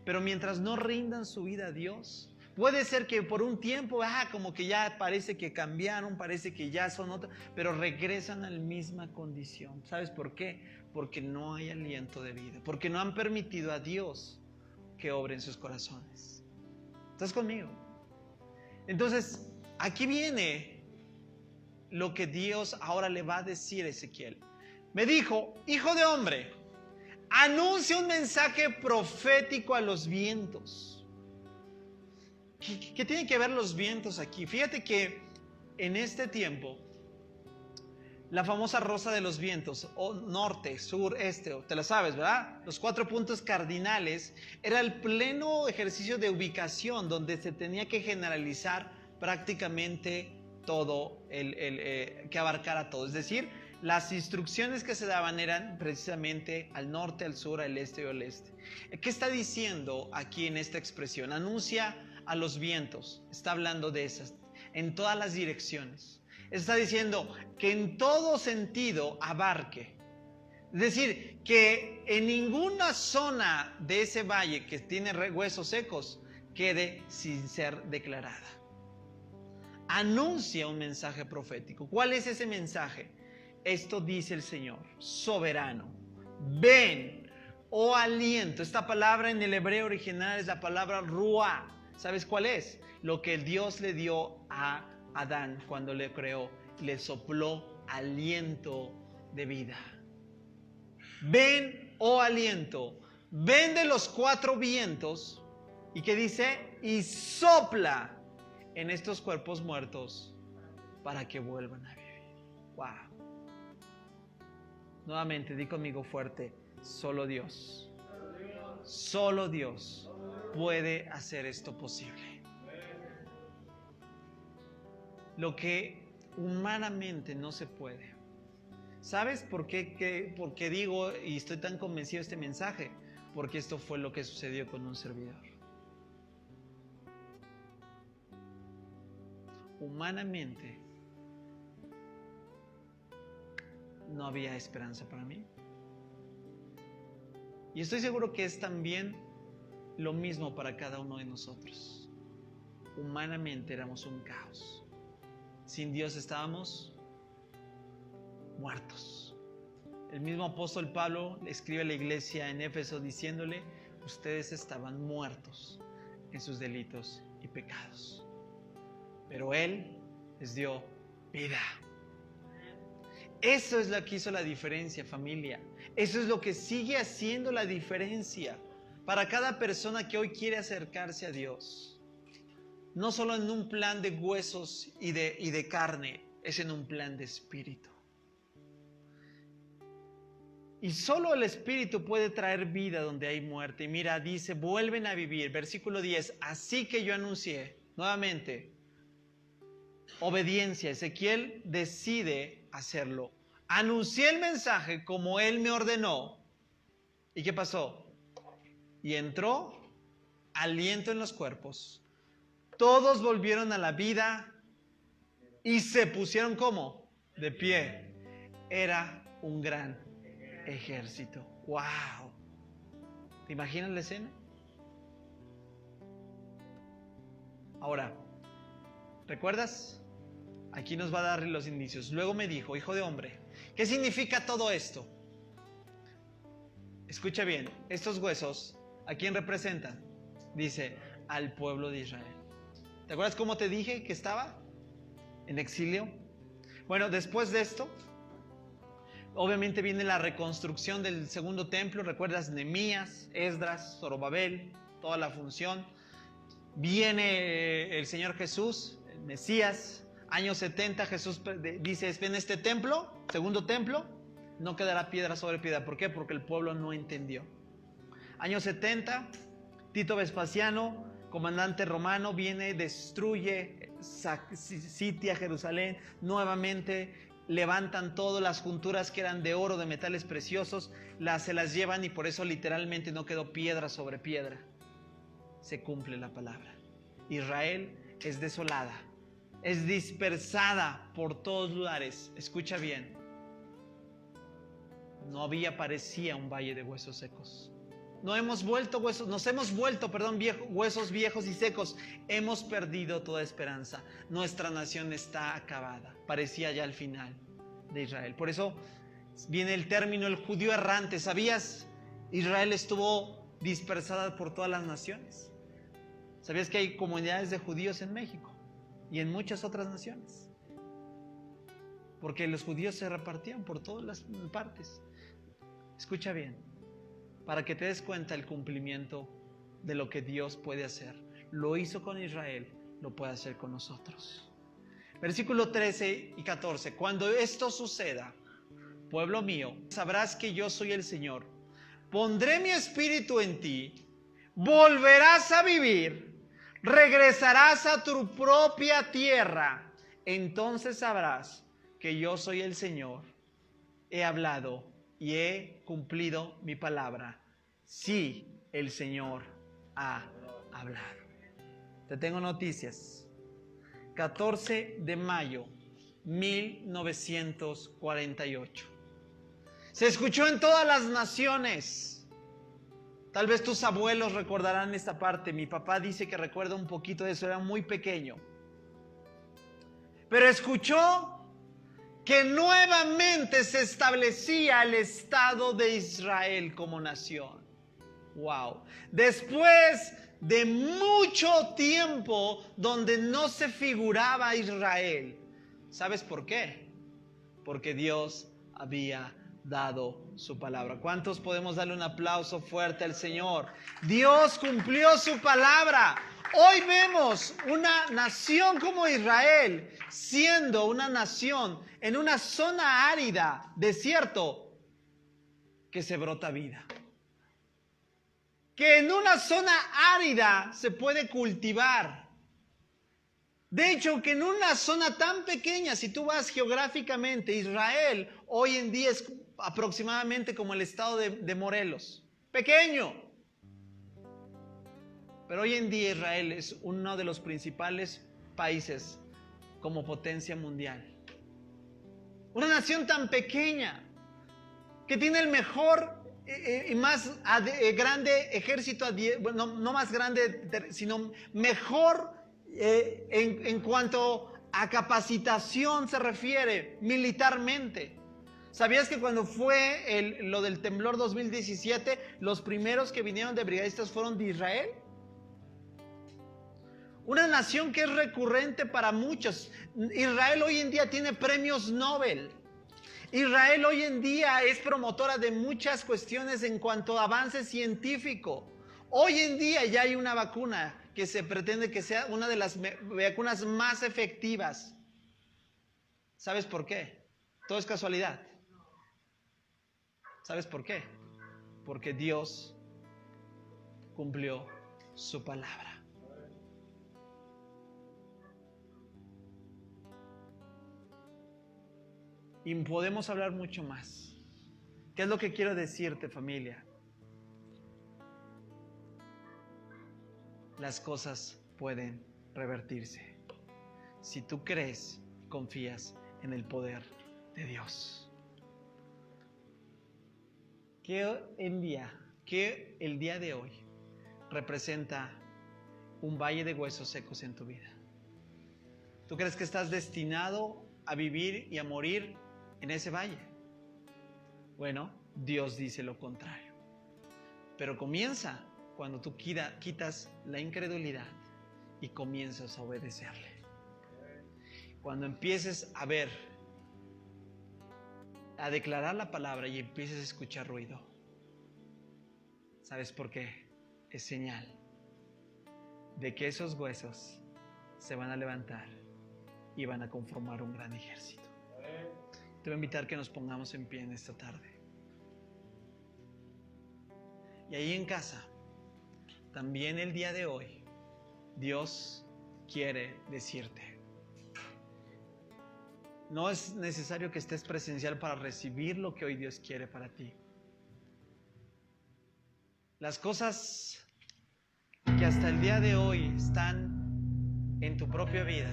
Pero mientras no rindan su vida a Dios, puede ser que por un tiempo, como que ya parece que cambiaron, parece que ya son otros, pero regresan a la misma condición. ¿Sabes por qué? Porque no hay aliento de vida, porque no han permitido a Dios que obre en sus corazones. ¿Estás conmigo? Entonces, aquí viene lo que Dios ahora le va a decir a Ezequiel. Me dijo, hijo de hombre, anuncia un mensaje profético a los vientos. ¿Qué tienen que ver los vientos aquí? Fíjate que en este tiempo, la famosa rosa de los vientos, o norte, sur, este, te la sabes, ¿verdad? Los 4 puntos cardinales, era el pleno ejercicio de ubicación donde se tenía que generalizar prácticamente todo, que abarcara todo. Es decir, las instrucciones que se daban eran precisamente al norte, al sur, al este y al oeste. ¿Qué está diciendo aquí en esta expresión? Anuncia a los vientos. Está hablando de esas, en todas las direcciones. Está diciendo que en todo sentido abarque. Es decir, que en ninguna zona de ese valle que tiene huesos secos quede sin ser declarada. Anuncia un mensaje profético. ¿Cuál es ese mensaje? Esto dice el Señor, soberano. Ven, oh aliento. Esta palabra en el hebreo original es la palabra ruah. ¿Sabes cuál es? Lo que Dios le dio a Adán cuando le creó. Le sopló aliento de vida. Ven, oh aliento. Ven de los cuatro vientos. ¿Y qué dice? Y sopla en estos cuerpos muertos para que vuelvan a vivir. Wow. Nuevamente, di conmigo fuerte, solo Dios puede hacer esto posible. Lo que humanamente no se puede. ¿Sabes por qué digo y estoy tan convencido de este mensaje? Porque esto fue lo que sucedió con un servidor. Humanamente no había esperanza para mí. Y estoy seguro que es también lo mismo para cada uno de nosotros. Humanamente éramos un caos. Sin Dios estábamos muertos. El mismo apóstol Pablo le escribe a la iglesia en Éfeso diciéndole: ustedes estaban muertos en sus delitos y pecados, pero Él les dio vida. Eso es lo que hizo la diferencia, familia. Eso es lo que sigue haciendo la diferencia para cada persona que hoy quiere acercarse a Dios. No solo en un plan de huesos y de carne, es en un plan de espíritu. Y solo el espíritu puede traer vida donde hay muerte. Y mira, dice, vuelven a vivir. Versículo 10, así que yo anuncié, nuevamente, obediencia. Ezequiel decide hacerlo. Anuncié el mensaje como él me ordenó. ¿Y qué pasó? Y entró aliento en los cuerpos. Todos volvieron a la vida y se pusieron ¿cómo? De pie. Era un gran ejército. ¡Wow! ¿Te imaginas la escena? Ahora, ¿recuerdas? Aquí nos va a dar los indicios. Luego me dijo, hijo de hombre, ¿qué significa todo esto? Escucha bien, estos huesos, ¿a quién representan? Dice, al pueblo de Israel. ¿Te acuerdas cómo te dije que estaba en exilio? Bueno, después de esto, obviamente viene la reconstrucción del segundo templo. ¿Recuerdas? Nehemías, Esdras, Zorobabel, toda la función. Viene el Señor Jesús, el Mesías. Año 70, Jesús dice, ven este templo, segundo templo, no quedará piedra sobre piedra. ¿Por qué? Porque el pueblo no entendió. Año 70, Tito Vespasiano, comandante romano, viene, destruye, sitia Jerusalén, nuevamente levantan todas las junturas que eran de oro, de metales preciosos, se las llevan y por eso literalmente no quedó piedra sobre piedra. Se cumple la palabra. Israel es desolada, es dispersada por todos lugares. Escucha bien. No parecía un valle de huesos secos. Nos hemos vuelto huesos viejos y secos. Hemos perdido toda esperanza. Nuestra nación está acabada. Parecía ya el final de Israel. Por eso viene el término el judío errante. ¿Sabías? Israel estuvo dispersada por todas las naciones. ¿Sabías que hay comunidades de judíos en México y en muchas otras naciones? Porque los judíos se repartían por todas las partes. Escucha bien, para que te des cuenta el cumplimiento de lo que Dios puede hacer. Lo hizo con Israel, lo puede hacer con nosotros. Versículo 13 y 14. Cuando esto suceda, pueblo mío, sabrás que yo soy el Señor. Pondré mi espíritu en ti, volverás a vivir, regresarás a tu propia tierra. Entonces sabrás que yo soy el Señor. He hablado y he cumplido mi palabra. Sí, el Señor ha hablado. Te tengo noticias. 14 de mayo 1948. Se escuchó en todas las naciones. Tal vez tus abuelos recordarán esta parte. Mi papá dice que recuerda un poquito de eso, era muy pequeño. Pero escuchó que nuevamente se establecía el Estado de Israel como nación. Wow. Después de mucho tiempo donde no se figuraba Israel. ¿Sabes por qué? Porque Dios había dado su palabra. ¿Cuántos podemos darle un aplauso fuerte al Señor? Dios cumplió su palabra. Hoy vemos una nación como Israel siendo una nación en una zona árida, desierto, que se brota vida. Que en una zona árida se puede cultivar. De hecho, que en una zona tan pequeña, si tú vas geográficamente, Israel hoy en día es aproximadamente como el estado de Morelos. Pequeño. Pero hoy en día Israel es uno de los principales países como potencia mundial. Una nación tan pequeña que tiene el mejor y más grande ejército, bueno, no más grande, sino mejor en cuanto a capacitación se refiere militarmente. ¿Sabías que cuando fue lo del temblor 2017, los primeros que vinieron de brigadistas fueron de Israel? Una nación que es recurrente para muchos. Israel hoy en día tiene premios Nobel. Israel hoy en día es promotora de muchas cuestiones en cuanto a avance científico. Hoy en día ya hay una vacuna que se pretende que sea una de las vacunas más efectivas. ¿Sabes por qué? Todo es casualidad. ¿Sabes por qué? Porque Dios cumplió su palabra. Y podemos hablar mucho más. ¿Qué es lo que quiero decirte, familia? Las cosas pueden revertirse si tú crees y confías en el poder de Dios. Que el día de hoy representa un valle de huesos secos en tu vida. ¿Tú crees que estás destinado a vivir y a morir en ese valle? Bueno, Dios dice lo contrario. Pero comienza cuando tú quitas la incredulidad y comienzas a obedecerle. Cuando empieces a ver, a declarar la palabra y empieces a escuchar ruido. ¿Sabes por qué? Es señal de que esos huesos se van a levantar y van a conformar un gran ejército. Te voy a invitar que nos pongamos en pie en esta tarde. Y ahí en casa, también el día de hoy, Dios quiere decirte: no es necesario que estés presencial para recibir lo que hoy Dios quiere para ti. Las cosas que hasta el día de hoy están en tu propia vida,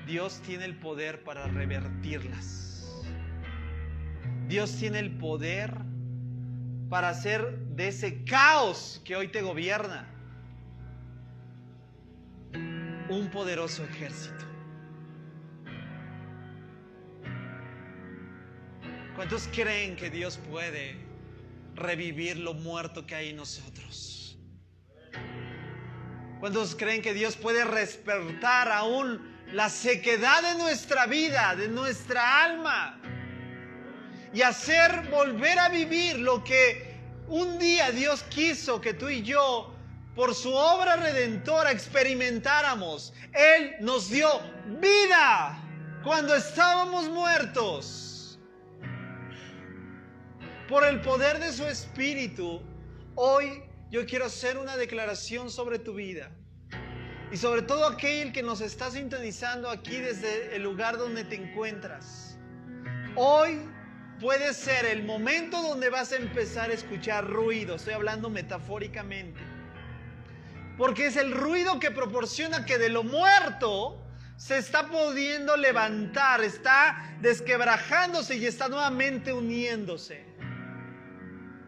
Dios tiene el poder para revertirlas. Dios tiene el poder para hacer de ese caos que hoy te gobierna un poderoso ejército. ¿Cuántos creen que Dios puede revivir lo muerto que hay en nosotros? ¿Cuántos creen que Dios puede despertar aún la sequedad de nuestra vida, de nuestra alma, y hacer volver a vivir lo que un día Dios quiso que tú y yo, por su obra redentora, experimentáramos? Él nos dio vida cuando estábamos muertos. Por el poder de su Espíritu, hoy yo quiero hacer una declaración sobre tu vida. Y sobre todo aquel que nos está sintonizando aquí desde el lugar donde te encuentras. Hoy puede ser el momento donde vas a empezar a escuchar ruido. Estoy hablando metafóricamente. Porque es el ruido que proporciona que de lo muerto se está pudiendo levantar, está desquebrajándose y está nuevamente uniéndose.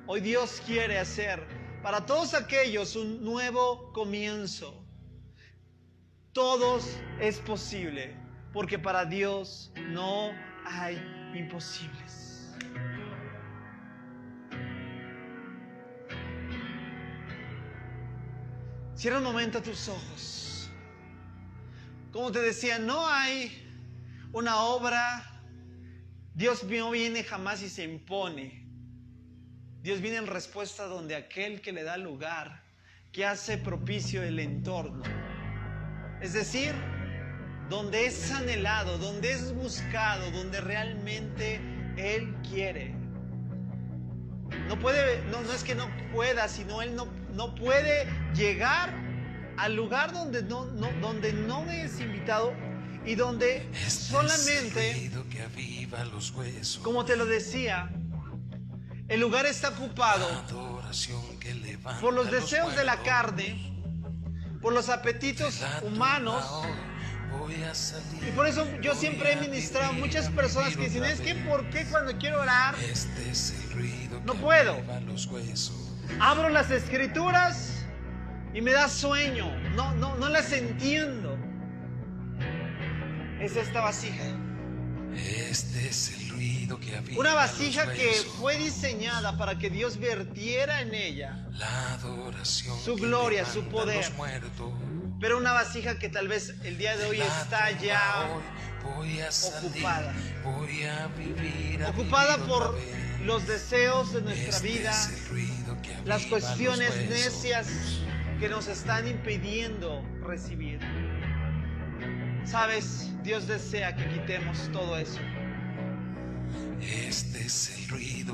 Hoy Dios quiere hacer para todos aquellos un nuevo comienzo. Todos es posible, porque para Dios no hay imposibles. Cierra un momento tus ojos. Como te decía, no hay una obra. Dios no viene jamás y se impone. Dios viene en respuesta donde aquel que le da lugar, que hace propicio el entorno. Es decir, donde es anhelado, donde es buscado, donde realmente Él quiere. No es que no pueda, sino Él no puede llegar al lugar donde no es invitado y donde solamente, como te lo decía, el lugar está ocupado por los deseos de la carne, por los apetitos humanos. Y por eso yo siempre he ministrado a muchas personas que dicen, es que ¿por qué cuando quiero orar no puedo? Abro las escrituras y me da sueño, no las entiendo. Es esta vasija. Una vasija que fue diseñada para que Dios vertiera en ella su gloria, su poder. Pero una vasija que tal vez el día de hoy está ya ocupada. Ocupada por los deseos de nuestra vida, las cuestiones necias que nos están impidiendo recibir. ¿Sabes? Dios desea que quitemos todo eso.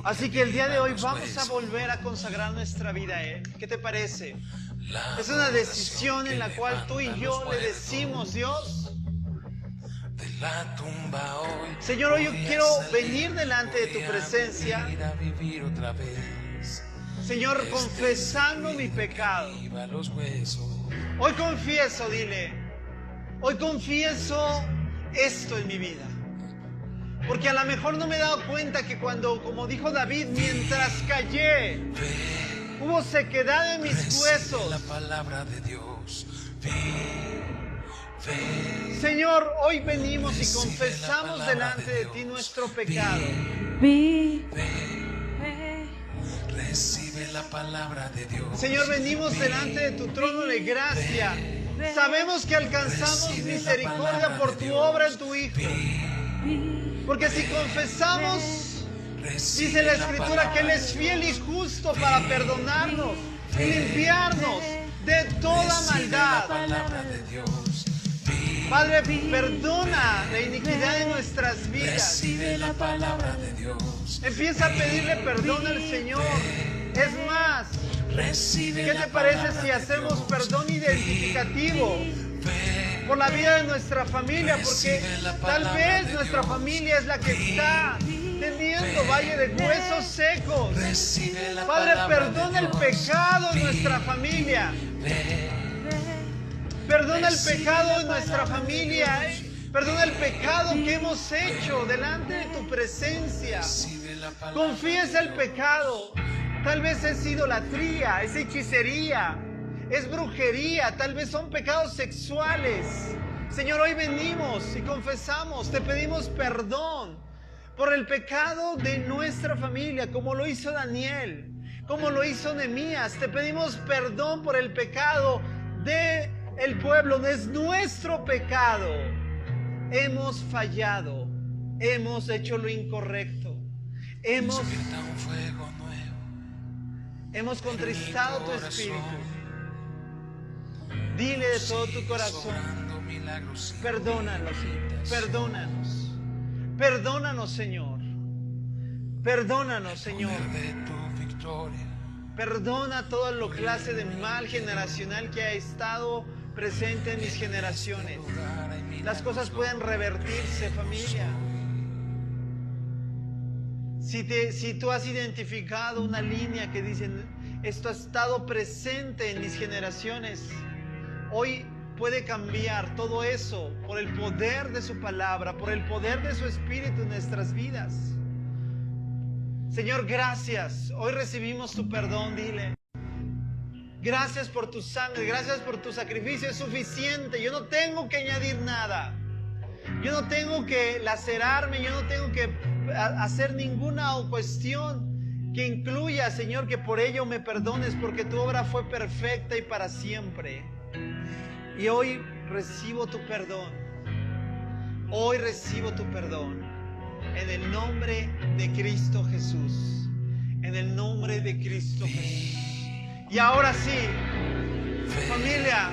Así que el día de hoy vamos a volver a consagrar nuestra vida a Él. ¿Qué te parece? Es una decisión en la cual tú y yo le decimos, Dios, Señor, hoy yo quiero venir delante de tu presencia, Señor, confesando mi pecado. Hoy confieso, dile, hoy confieso esto en mi vida. Porque a lo mejor no me he dado cuenta que cuando, como dijo David, mientras callé, hubo sequedad en mis huesos. La palabra de Dios. Señor, hoy venimos y confesamos delante de ti nuestro pecado. Recibe la palabra de Dios. Señor, venimos delante de tu trono de gracia. Sabemos que alcanzamos misericordia por tu obra en tu Hijo. Porque si confesamos, dice la Escritura que Él es fiel y justo para perdonarnos y limpiarnos de toda maldad. Padre, perdona la iniquidad de nuestras vidas. Empieza a pedirle perdón al Señor. Es más, ¿qué te parece si hacemos perdón identificativo por la vida de nuestra familia? Porque tal vez nuestra familia es la que está teniendo valle de huesos secos. Padre, perdona el pecado de nuestra familia. Perdona el pecado de nuestra familia. Perdona el pecado que hemos hecho delante de tu presencia. Confiesa el pecado. Tal vez es idolatría, es hechicería, es brujería, tal vez son pecados sexuales. Señor, hoy venimos y confesamos, te pedimos perdón por el pecado de nuestra familia, como lo hizo Daniel, como lo hizo Nehemías. Te pedimos perdón por el pecado del pueblo, no es nuestro pecado. Hemos fallado, hemos hecho lo incorrecto, hemos contristado tu espíritu. Dile de todo tu corazón, perdónanos, perdónanos, perdónanos, Señor, perdónanos, Señor. Perdona toda la clase de mal generacional que ha estado presente en mis generaciones. Las cosas pueden revertirse, familia. Si tú has identificado una línea que dice, esto ha estado presente en mis generaciones, hoy puede cambiar todo eso por el poder de su palabra, por el poder de su Espíritu en nuestras vidas. Señor, gracias. Hoy recibimos tu perdón, dile. Gracias por tu sangre, gracias por tu sacrificio, es suficiente. Yo no tengo que añadir nada. Yo no tengo que lacerarme, yo no tengo que hacer ninguna cuestión que incluya, Señor, que por ello me perdones, porque tu obra fue perfecta y para siempre. Y hoy recibo tu perdón. Hoy recibo tu perdón. En el nombre de Cristo Jesús. En el nombre de Cristo Jesús. Y ahora sí, familia,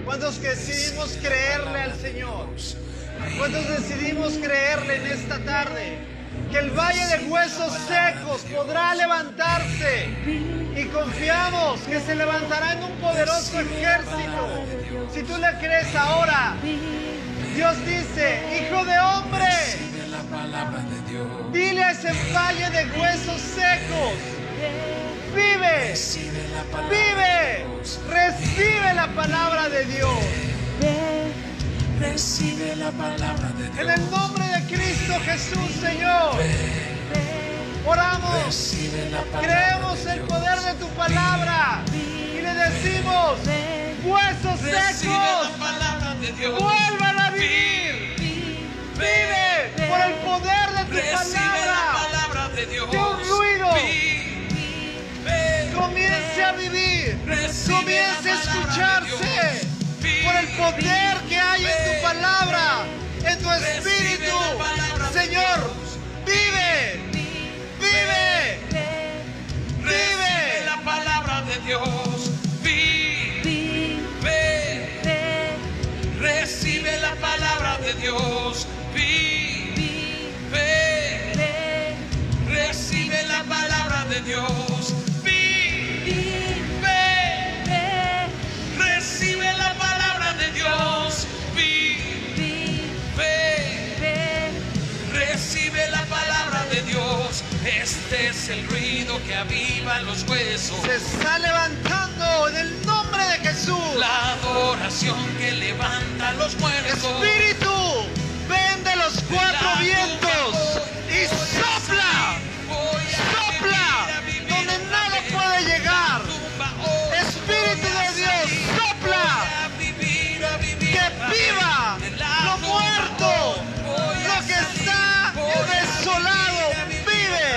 ¿cuántos decidimos creerle al Señor? ¿Cuántos decidimos creerle en esta tarde? Que el valle de huesos secos podrá levantarse. Y confiamos que se levantará en un poderoso ejército. Si tú le crees ahora, Dios dice, hijo de hombre, dile a ese valle de huesos secos, vive, vive, recibe la palabra de Dios. Recibe la palabra de Dios. En el nombre de Cristo Jesús, Señor, oramos, creemos el poder de tu palabra y le decimos, huesos secos, vuelvan a vivir. Vive por el poder de tu palabra. Que un ruido comience a vivir, comience a escucharse por el poder que hay en tu palabra, en tu espíritu. Señor, vive, vive, vive la palabra de Dios. Vive, recibe la palabra de Dios. Vive, recibe la palabra de Dios. Recibe la palabra de Dios. Recibe la palabra de Dios. Este es el ruido que aviva los huesos. Se está levantando en el nombre de Jesús. La adoración que levanta los muertos. Espíritu, ven de los cuatro vientos y sopla, sopla donde nada puede llegar. Espíritu de Dios, sopla, que viva lo muerto, lo que está desolado, vive.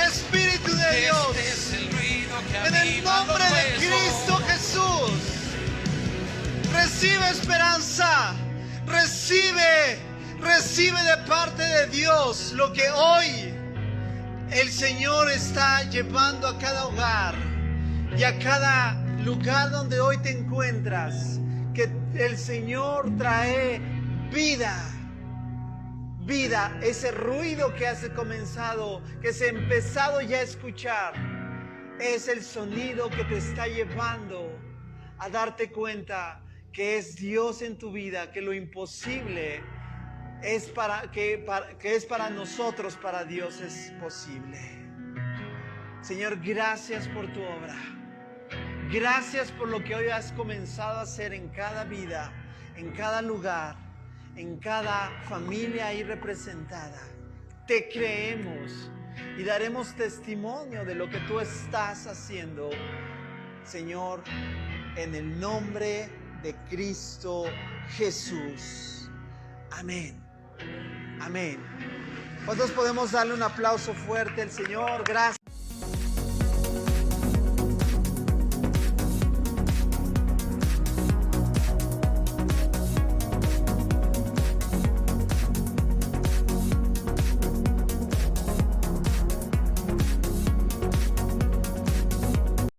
Espíritu de Dios, en el nombre de Cristo Jesús, recibe esperanza, recibe de parte de Dios lo que hoy el Señor está llevando a cada hogar y a cada lugar donde hoy te encuentras, que el Señor trae vida, ese ruido que has comenzado, que se ha empezado ya a escuchar, es el sonido que te está llevando a darte cuenta que es Dios en tu vida, que lo imposible es para nosotros, para Dios es posible. Señor, gracias por tu obra. Gracias por lo que hoy has comenzado a hacer en cada vida, en cada lugar, en cada familia ahí representada. Te creemos y daremos testimonio de lo que tú estás haciendo, Señor, en el nombre de Cristo Jesús. Amén. Amén. ¿Cuántos podemos darle un aplauso fuerte al Señor? Gracias.